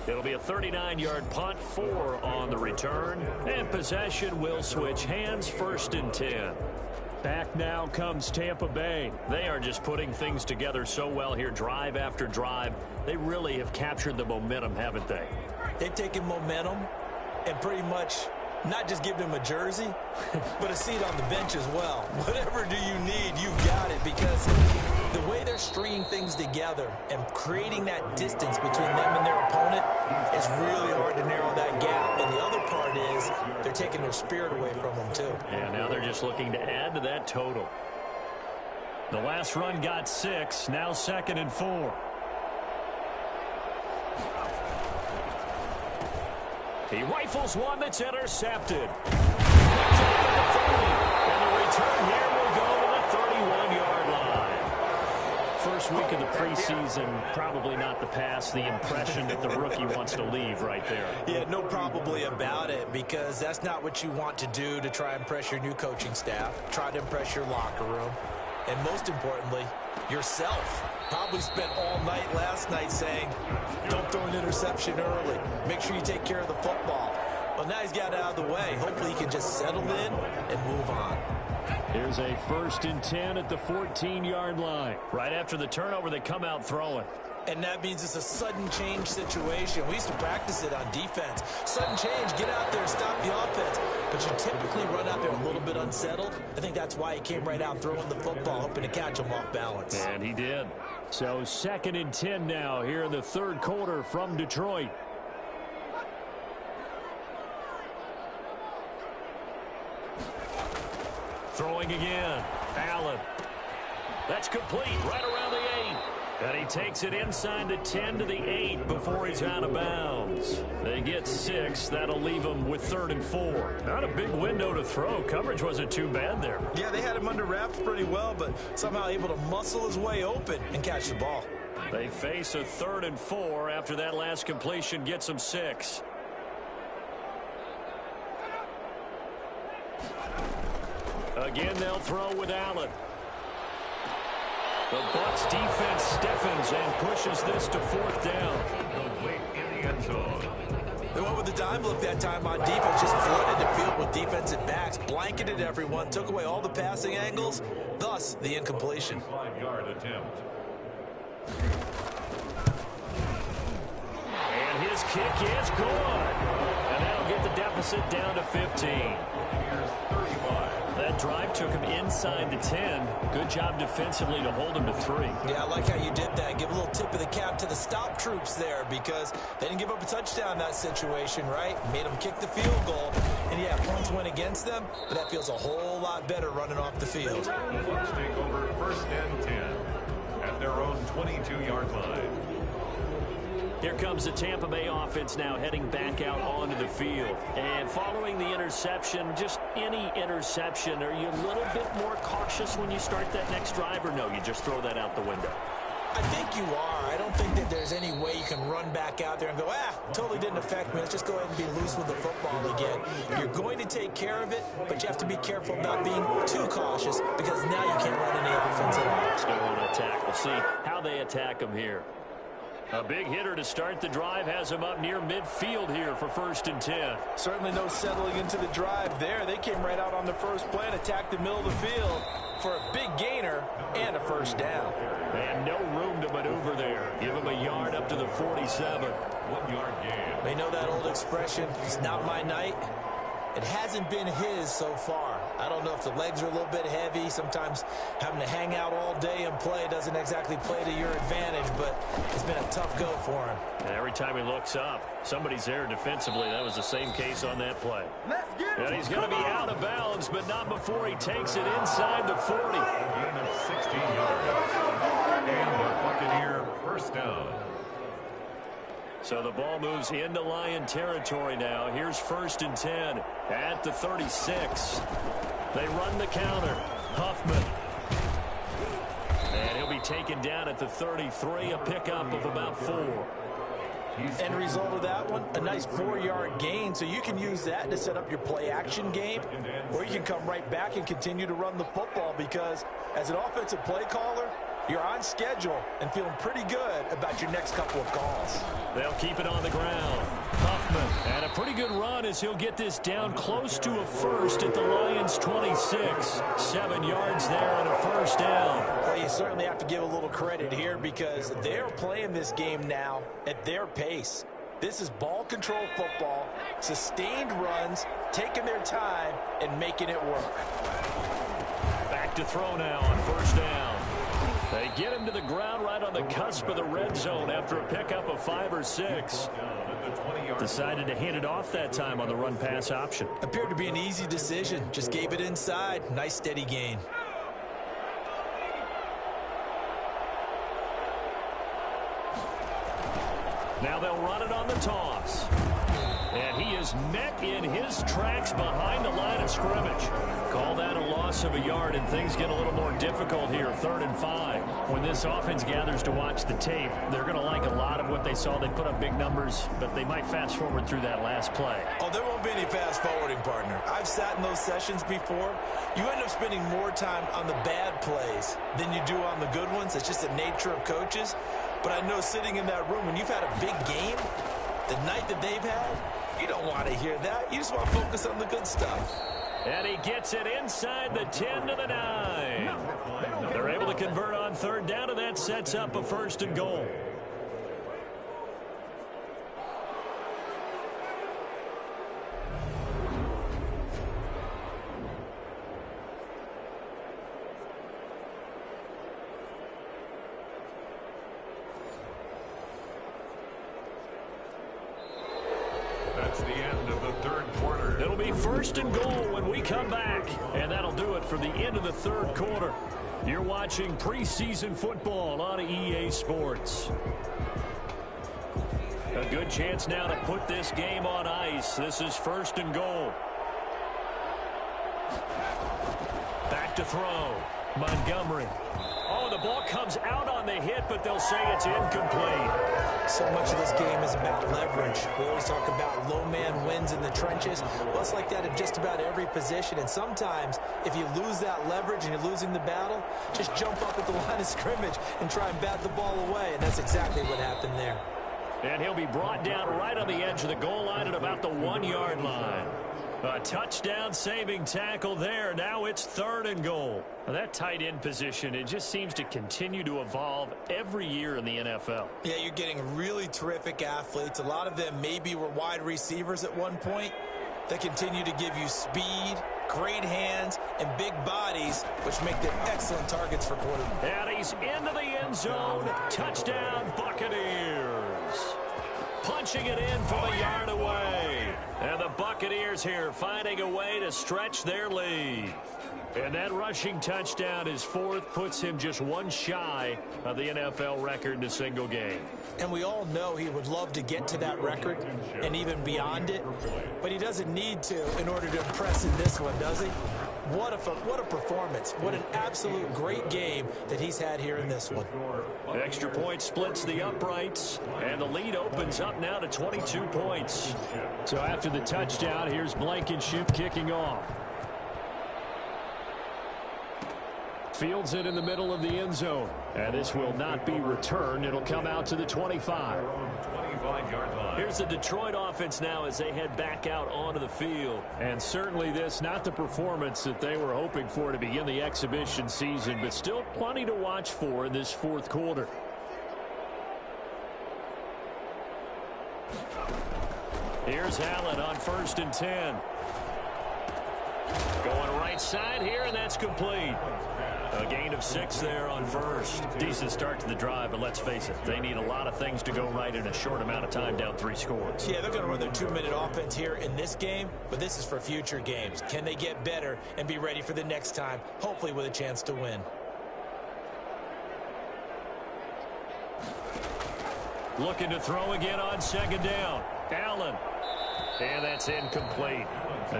It'll be a 39-yard punt, 4 on the return, and possession will switch hands, 1st and 10. Back now comes Tampa Bay. They are just putting things together so well here, drive after drive. They really have captured the momentum, haven't they? They've taken momentum and pretty much Not just giving him a jersey, but a seat on the bench as well. Whatever do you need, you got it, because the way they're stringing things together and creating that distance between them and their opponent is really hard to narrow that gap. And the other part is they're taking their spirit away from them, too. And now they're just looking to add to that total. The last run got 6, now 2nd and 4. He rifles one that's intercepted. And the return here will go to the 31-yard line. First week of the preseason, probably not the pass, the impression that the rookie wants to leave right there. Yeah, no probably about it, because that's not what you want to do to try and impress your new coaching staff, try to impress your locker room, and most importantly, yourself. Probably spent all night last night saying, don't throw an interception early. Make sure you take care of the football. Well, now he's got it out of the way. Hopefully he can just settle in and move on. Here's a 1st and 10 at the 14-yard line. Right after the turnover, they come out throwing. And that means it's a sudden change situation. We used to practice it on defense. Sudden change, get out there, stop the offense. But you typically run out there a little bit unsettled. I think that's why he came right out throwing the football, hoping to catch him off balance. And he did. So 2nd and 10 now here in the 3rd quarter from Detroit. Throwing again. Allen. That's complete right around the 8. And he takes it inside the 10 to the 8 before he's out of bounds. They get 6. That'll leave him with 3rd and 4. Not a big window to throw. Coverage wasn't too bad there. Yeah, they had him under wraps pretty well, but somehow able to muscle his way open and catch the ball. They face a 3rd and 4 after that last completion gets them 6. Again, they'll throw with Allen. The Bucs defense stiffens and pushes this to 4th down. Complete in the end zone. They went with the dime look that time on defense, just flooded the field with defensive backs, blanketed everyone, took away all the passing angles, thus the incompletion. 5-yard attempt. And his kick is good. And that'll get the deficit down to 15. Here's 35. That drive took him inside the 10. Good job defensively to hold him to 3. Yeah, I like how you did that. Give a little tip of the cap to the stop troops there, because they didn't give up a touchdown in that situation, right? Made them kick the field goal. And yeah, points went against them, but that feels a whole lot better running off the field. The Bucs take over 1st and 10 at their own 22-yard line. Here comes the Tampa Bay offense now heading back out onto the field. And following the interception, just any interception, are you a little bit more cautious when you start that next drive, or no, you just throw that out the window? I think you are. I don't think that there's any way you can run back out there and go, totally didn't affect me. Let's just go ahead and be loose with the football again. You're going to take care of it, but you have to be careful about being too cautious, because now you can't run any offensive line. Still want to attack. We'll see how they attack him here. A big hitter to start the drive has him up near midfield here for 1st and 10. Certainly no settling into the drive there. They came right out on the first play and attacked the middle of the field for a big gainer and a 1st down. And no room to maneuver there. Give him a yard up to the 47. 1-yard gain. They know that old expression, it's not my night. It hasn't been his so far. I don't know if the legs are a little bit heavy. Sometimes having to hang out all day and play doesn't exactly play to your advantage, but it's been a tough go for him. And every time he looks up, somebody's there defensively. That was the same case on that play. Let's get it. And he's going to be out of bounds, but not before he takes it inside the 40. A gain of 16 yards. And the Buccaneer 1st down. So the ball moves into Lion territory now. Here's 1st and 10 at the 36. They run the counter. Huffman. And he'll be taken down at the 33, a pickup of about 4. End result of that one, a nice 4-yard gain, so you can use that to set up your play-action game, or you can come right back and continue to run the football, because as an offensive play caller, you're on schedule and feeling pretty good about your next couple of calls. They'll keep it on the ground. Huffman, and a pretty good run as he'll get this down close to a 1st at the Lions' 26. 7 yards there and a 1st down. Well, you certainly have to give a little credit here, because they're playing this game now at their pace. This is ball control football, sustained runs, taking their time, and making it work. Back to throw now on first down. They get him to the ground right on the cusp of the red zone after a pickup of 5 or 6. Decided to hand it off that time on the run-pass option. Appeared to be an easy decision. Just gave it inside. Nice steady gain. Now they'll run it on the toss. And he is met in his tracks behind the line of scrimmage. Call that a loss of a yard, and things get a little more difficult here, 3rd and 5. When this offense gathers to watch the tape, they're going to like a lot of what they saw. They put up big numbers, but they might fast forward through that last play. Oh, there won't be any fast forwarding, partner. I've sat in those sessions before. You end up spending more time on the bad plays than you do on the good ones. It's just the nature of coaches. But I know sitting in that room, when you've had a big game, the night that they've had, you don't want to hear that. You just want to focus on the good stuff. And he gets it inside the 10 to the 9. They're able to convert on 3rd down, and that sets up a 1st and goal. That's the end of the 3rd quarter. It'll be 1st and goal when we come back. And that'll do it for the end of the 3rd quarter. You're watching preseason football on EA Sports. A good chance now to put this game on ice. This is 1st and goal. Back to throw. Montgomery. Oh, the ball comes out on the hit, but they'll say it's incomplete. So much of this game is about leverage. We always talk about low man wins in the trenches. Well, it's like that in just about every position. And sometimes, if you lose that leverage and you're losing the battle, just jump up at the line of scrimmage and try and bat the ball away. And that's exactly what happened there. And he'll be brought down right on the edge of the goal line at about the 1-yard line. A touchdown-saving tackle there. Now it's 3rd and goal. Now that tight end position, it just seems to continue to evolve every year in the NFL. Yeah, you're getting really terrific athletes. A lot of them maybe were wide receivers at one point. They continue to give you speed, great hands, and big bodies, which make them excellent targets for quarterbacks. And he's into the end zone. Touchdown, Buccaneers. Punching it in from a yard away. And the Buccaneers here finding a way to stretch their lead. And that rushing touchdown, his 4th, puts him just one shy of the NFL record in a single game. And we all know he would love to get to that record and even beyond it. But he doesn't need to in order to impress in this one, does he? What a performance. What an absolute great game that he's had here in this one. Extra point splits the uprights, and the lead opens up now to 22 points. So after the touchdown, here's Blankenship kicking off. Fields it in the middle of the end zone. And this will not be returned. It'll come out to the 25. Here's the Detroit offense now as they head back out onto the field. And certainly this, not the performance that they were hoping for to begin the exhibition season, but still plenty to watch for in this 4th quarter. Here's Allen on 1st and 10. Going right side here, and that's complete. A gain of 6 there on 1st. Decent start to the drive, but let's face it, they need a lot of things to go right in a short amount of time, down 3 scores. Yeah, they're going to run their 2-minute offense here in this game, but this is for future games. Can they get better and be ready for the next time, hopefully with a chance to win? Looking to throw again on 2nd down. Allen. And that's incomplete.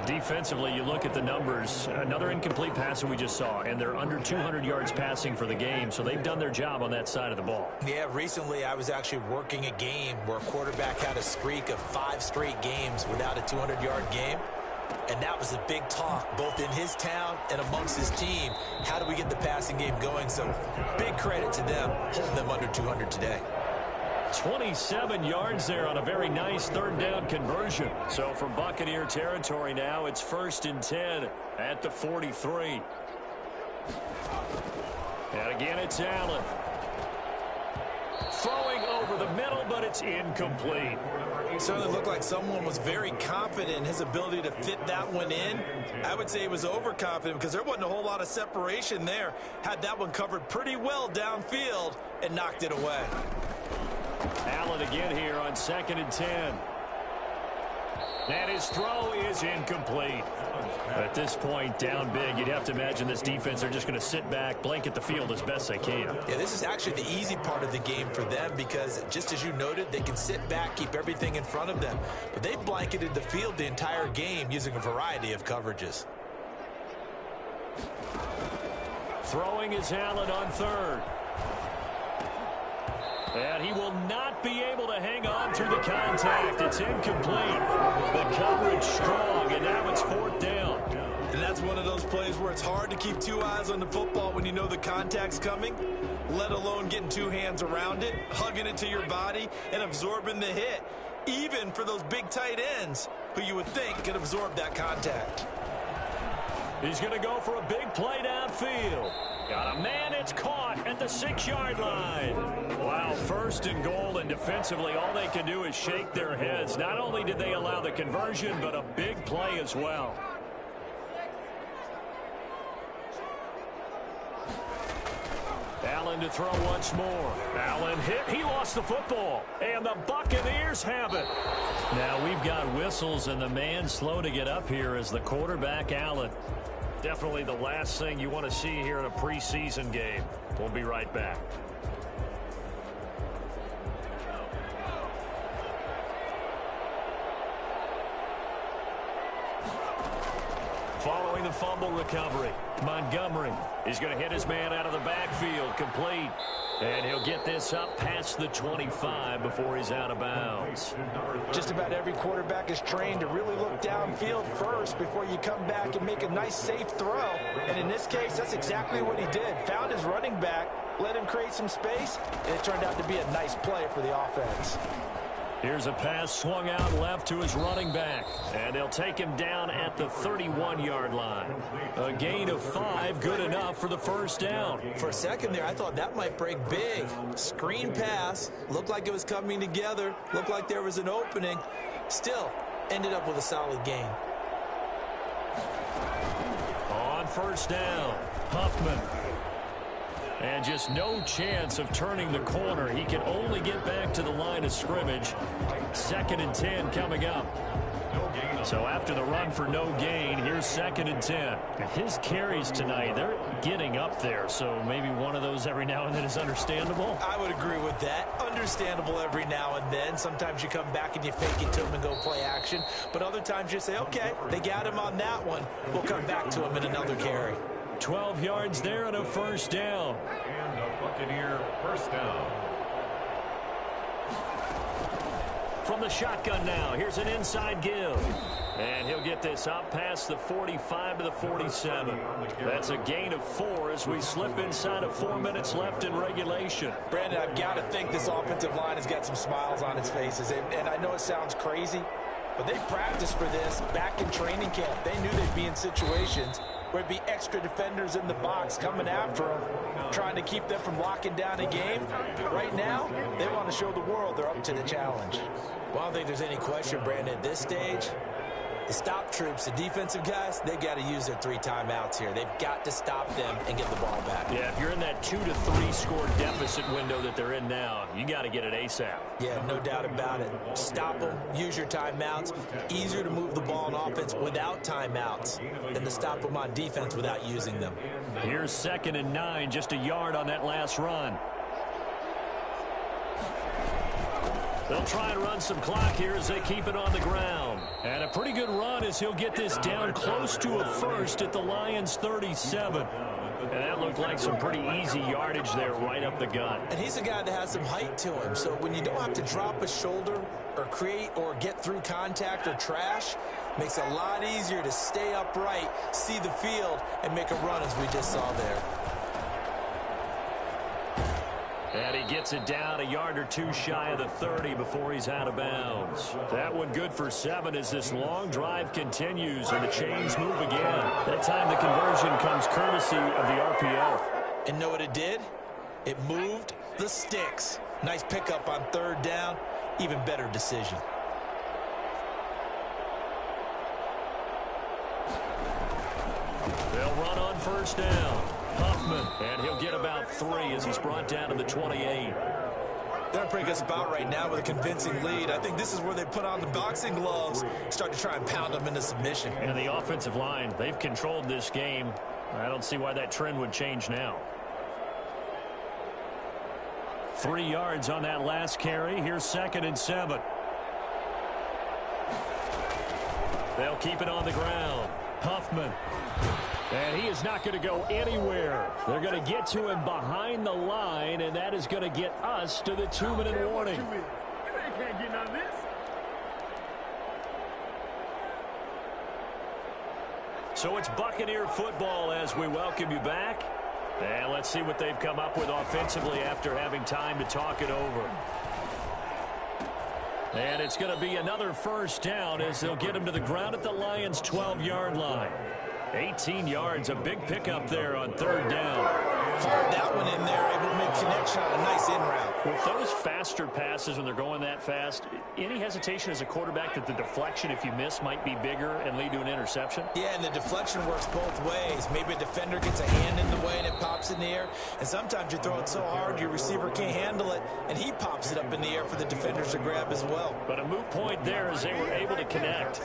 Defensively, you look at the numbers. Another incomplete pass that we just saw, and they're under 200 yards passing for the game, so they've done their job on that side of the ball. Yeah, recently I was actually working a game where a quarterback had a streak of 5 straight games without a 200-yard game, and that was a big talk, both in his town and amongst his team. How do we get the passing game going? So big credit to them, holding them under 200 today. 27 yards there on a very nice 3rd down conversion. So from Buccaneer territory now, it's 1st and 10 at the 43. And again, it's Allen. Throwing over the middle, but it's incomplete. It certainly looked like someone was very confident in his ability to fit that one in. I would say he was overconfident because there wasn't a whole lot of separation there. Had that one covered pretty well downfield and knocked it away. Allen again here on 2nd and 10. And his throw is incomplete. At this point, down big, you'd have to imagine this defense are just going to sit back, blanket the field as best they can. Yeah, this is actually the easy part of the game for them because, just as you noted, they can sit back, keep everything in front of them. But they blanketed the field the entire game using a variety of coverages. Throwing is Allen on 3rd. And he will not be able to hang on through the contact. It's incomplete. The coverage strong, and now it's 4th down. And that's one of those plays where it's hard to keep two eyes on the football when you know the contact's coming, let alone getting two hands around it, hugging it to your body, and absorbing the hit, even for those big tight ends who you would think could absorb that contact. He's going to go for a big play downfield. Got a man, it's caught at the 6-yard line. Wow, 1st and goal, and defensively all they can do is shake their heads. Not only did they allow the conversion, but a big play as well. Allen to throw once more. Allen hit. He lost the football. And the Buccaneers have it. Now we've got whistles, and the man slow to get up here is the quarterback, Allen. Definitely the last thing you want to see here in a preseason game. We'll be right back. Following the fumble recovery, Montgomery is going to hit his man out of the backfield, complete. And he'll get this up past the 25 before he's out of bounds. Just about every quarterback is trained to really look downfield first before you come back and make a nice, safe throw. And in this case, that's exactly what he did. Found his running back, let him create some space, and it turned out to be a nice play for the offense. Here's a pass swung out left to his running back, and they'll take him down at the 31-yard line. A gain of 5, good enough for the 1st down. For a second there, I thought that might break big. Screen pass, looked like it was coming together, looked like there was an opening. Still, ended up with a solid gain. On 1st down, Huffman. And just no chance of turning the corner. He can only get back to the line of scrimmage. 2nd and 10 coming up. So after the run for no gain, here's 2nd and 10. His carries tonight, they're getting up there. So maybe one of those every now and then is understandable. I would agree with that. Understandable every now and then. Sometimes you come back and you fake it to him and go play action. But other times you say, okay, they got him on that one. We'll come back to him in another carry. 12 yards there and a 1st down. And a Buccaneer 1st down. From the shotgun now, here's an inside give. And he'll get this up past the 45 to the 47. That's a gain of 4 as we slip inside of 4 minutes left in regulation. Brandon, I've got to think this offensive line has got some smiles on its faces. And I know it sounds crazy, but they practiced for this back in training camp. They knew they'd be in situations where it'd be extra defenders in the box coming after them, trying to keep them from locking down a game. Right now, they want to show the world they're up to the challenge. Well, I don't think there's any question, Brandon, at this stage, the stop troops, the defensive guys, they got to use their 3 timeouts here. They've got to stop them and get the ball back. Yeah, if you're in that 2 to 3 score deficit window that they're in now, you got to get it ASAP. Yeah, no doubt about it. Stop them, use your timeouts. Easier to move the ball on offense without timeouts than to stop them on defense without using them. Here's 2nd and 9, just a yard on that last run. They'll try and run some clock here as they keep it on the ground. And a pretty good run as he'll get this down close to a 1st at the Lions' 37. And that looked like some pretty easy yardage there right up the gut. And he's a guy that has some height to him. So when you don't have to drop a shoulder or create or get through contact or trash, makes it a lot easier to stay upright, see the field, and make a run as we just saw there. And he gets it down a yard or 2 shy of the 30 before he's out of bounds. That one good for 7 as this long drive continues and the chains move again. That time the conversion comes courtesy of the RPO. And know what it did? It moved the sticks. Nice pickup on third down. Even better decision. They'll run on first down. Huffman, and he'll get about 3 as he's brought down to the 28. They're in a pretty good spot right now with a convincing lead. I think this is where they put on the boxing gloves, start to try and pound them into submission. And the offensive line, they've controlled this game. I don't see why that trend would change now. 3 yards on that last carry. Here's 2nd and 7. They'll keep it on the ground. Huffman. And he is not going to go anywhere. They're going to get to him behind the line, and that is going to get us to the 2-minute warning. Can't get none of this. So it's Buccaneer football as we welcome you back. And let's see what they've come up with offensively after having time to talk it over. And it's going to be another first down as they'll get him to the ground at the Lions' 12-yard line. 18 yards, a big pickup there on third down. Fired that one in there, able to make connection on a nice in route. With those faster passes when they're going that fast, any hesitation as a quarterback that the deflection, if you miss, might be bigger and lead to an interception? Yeah, and the deflection works both ways. Maybe a defender gets a hand in the way and it pops in the air. And sometimes you throw it so hard your receiver can't handle it, and he pops it up in the air for the defenders to grab as well. But a moot point there as they were able to connect.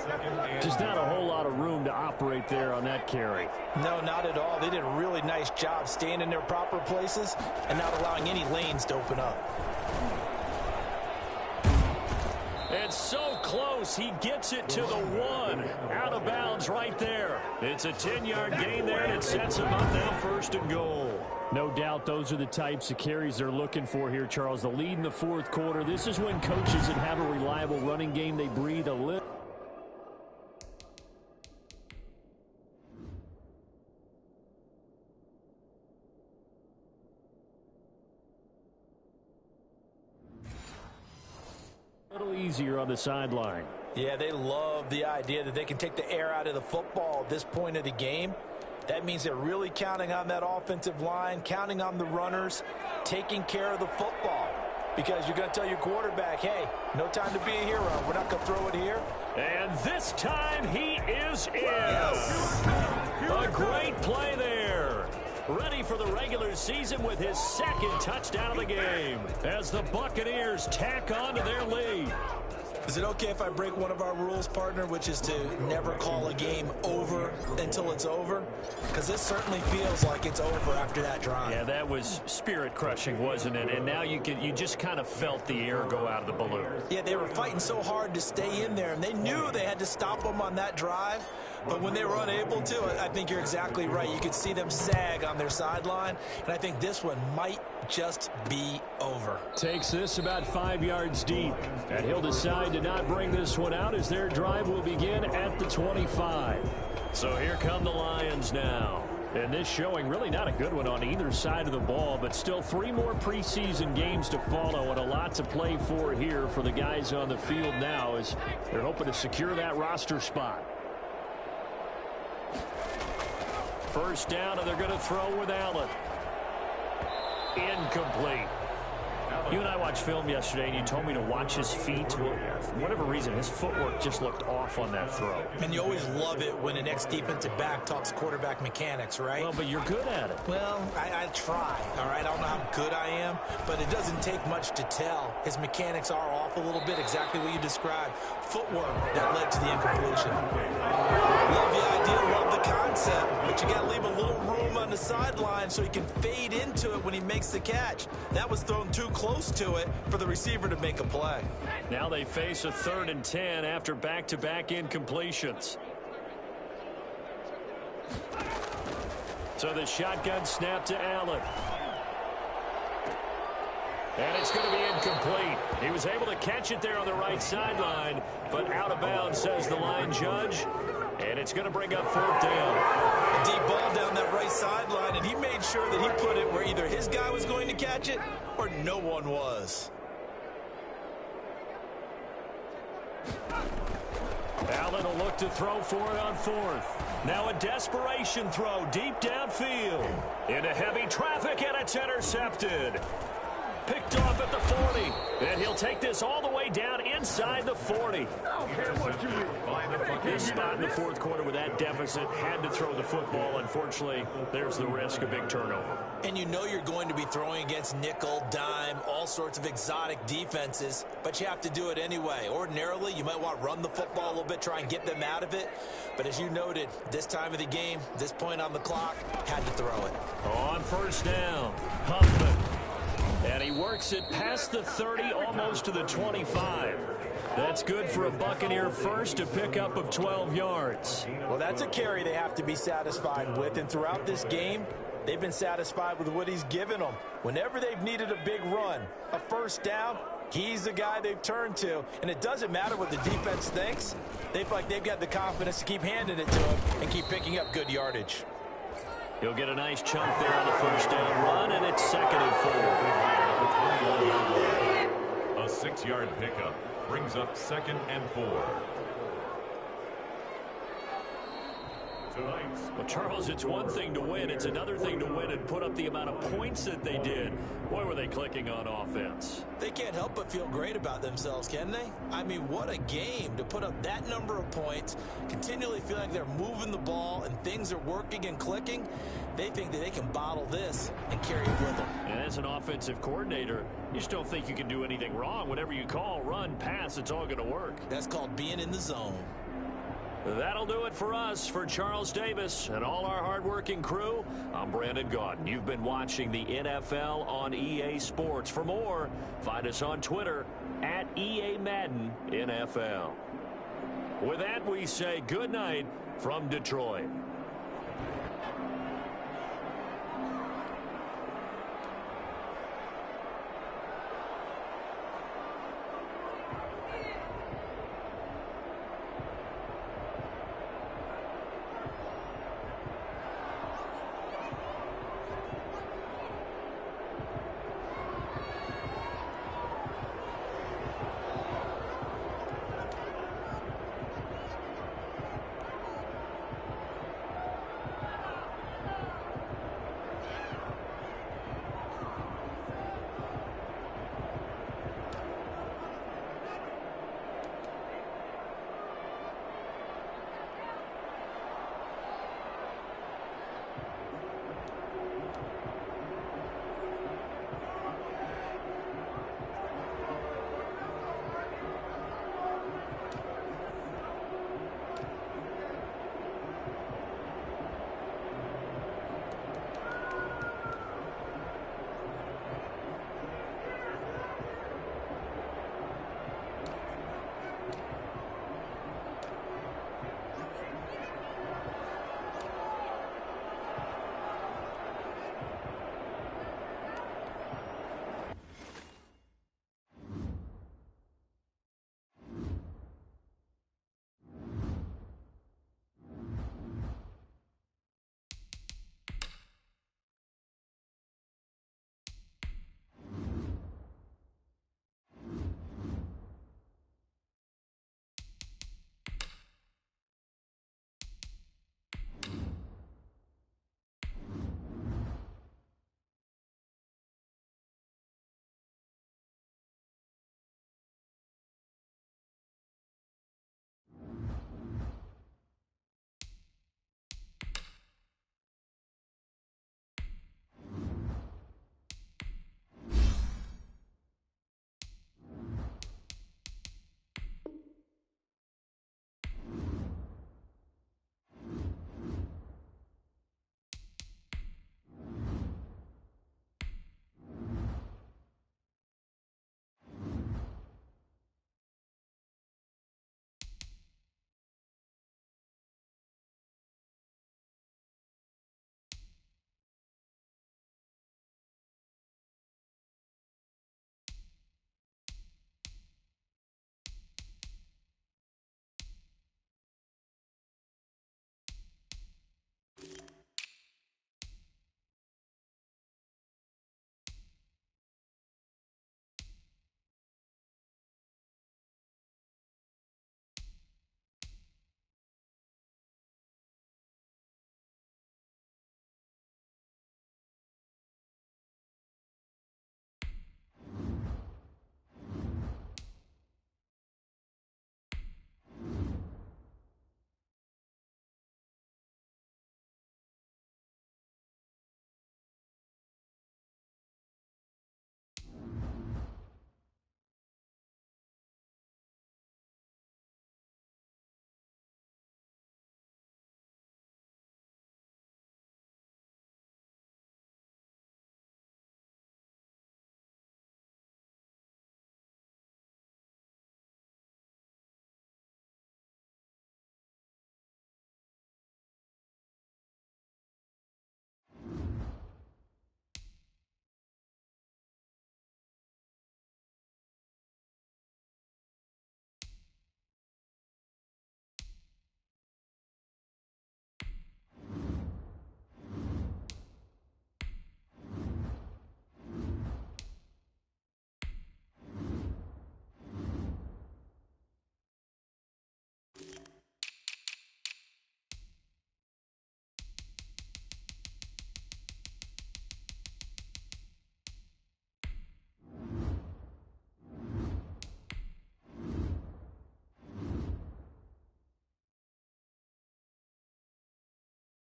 Just not a whole lot of room to operate there on that carry. No, not at all. They did a really nice job staying in their proper places and not allowing any lanes to open up. It's so close. He gets it to the 1. Out of bounds right there. It's a 10-yard gain there, and it sets him up now 1st and goal. No doubt those are the types of carries they're looking for here, Charles. The lead in the 4th quarter. This is when coaches that have a reliable running game, they breathe a little. Easier on the sideline. Yeah, they love the idea that they can take the air out of the football at this point of the game. That means they're really counting on that offensive line, counting on the runners, taking care of the football. Because you're going to tell your quarterback, hey, no time to be a hero. We're not going to throw it here. And this time he is in. Yes. A great play there. Ready for the regular season with his 2nd touchdown of the game as the Buccaneers tack on to their lead. Is it okay if I break one of our rules, partner, which is to never call a game over until it's over? Because this certainly feels like it's over after that drive. Yeah, that was spirit-crushing, wasn't it? And now you just kind of felt the air go out of the balloon. Yeah, they were fighting so hard to stay in there, and they knew they had to stop them on that drive. But when they were unable to, I think you're exactly right. You could see them sag on their sideline, and I think this one might just be over. Takes this about 5 yards deep, and he'll decide to not bring this one out as their drive will begin at the 25. So here come the Lions now. And this showing really not a good one on either side of the ball, but still 3 more preseason games to follow and a lot to play for here for the guys on the field now as they're hoping to secure that roster spot. First down, and they're going to throw with Allen. Incomplete. You and I watched film yesterday, and you told me to watch his feet. Well, for whatever reason, his footwork just looked off on that throw. And you always love it when an ex-defensive back talks quarterback mechanics, right? Well, but you're good at it. Well, I try, all right? I don't know how good I am, but it doesn't take much to tell. His mechanics are off a little bit, exactly what you described. Footwork that led to the incompletion. Love the idea, love the concept, but you got to leave a little room on the sideline so he can fade into it when he makes the catch. That was thrown too close to it for the receiver to make a play. Now they face a 3rd and 10 after back-to-back incompletions. So the shotgun snap to Allen. And it's going to be incomplete. He was able to catch it there on the right sideline, but out of bounds, says the line judge. And it's going to bring up 4th down. A deep ball down that right sideline, and he made sure that he put it where either his guy was going to catch it or no one was. Allen will look to throw for it on 4th. Now a desperation throw deep downfield. Into heavy traffic, and it's intercepted. Picked off at the 40. And he'll take this all the way down inside the 40. I don't care what you mean. This spot in the fourth quarter with that deficit, had to throw the football. Unfortunately, there's the risk of big turnover. And you know you're going to be throwing against nickel, dime, all sorts of exotic defenses, but you have to do it anyway. Ordinarily, you might want to run the football a little bit, try and get them out of it. But as you noted, this time of the game, this point on the clock, had to throw it. On first down, Huffman. And he works it past the 30, almost to the 25. That's good for a Buccaneer first, a pickup of 12 yards. Well, that's a carry they have to be satisfied with. And throughout this game, they've been satisfied with what he's given them. Whenever they've needed a big run, a first down, he's the guy they've turned to. And it doesn't matter what the defense thinks. They feel like they've got the confidence to keep handing it to him and keep picking up good yardage. He'll get a nice chunk there on the first down run, and it's 2nd and 4. A 6-yard pickup brings up 2nd and 4. Tonight. Well, Charles, it's one thing to win. It's another thing to win and put up the amount of points that they did. Boy, were they clicking on offense. They can't help but feel great about themselves, can they? I mean, what a game to put up that number of points, continually feeling like they're moving the ball and things are working and clicking. They think that they can bottle this and carry it with them. And as an offensive coordinator, you just don't think you can do anything wrong. Whatever you call, run, pass, it's all going to work. That's called being in the zone. That'll do it for us. For Charles Davis and all our hardworking crew, I'm Brandon Gaudin. You've been watching the NFL on EA Sports. For more, find us on Twitter at EA Madden NFL. With that, we say good night from Detroit.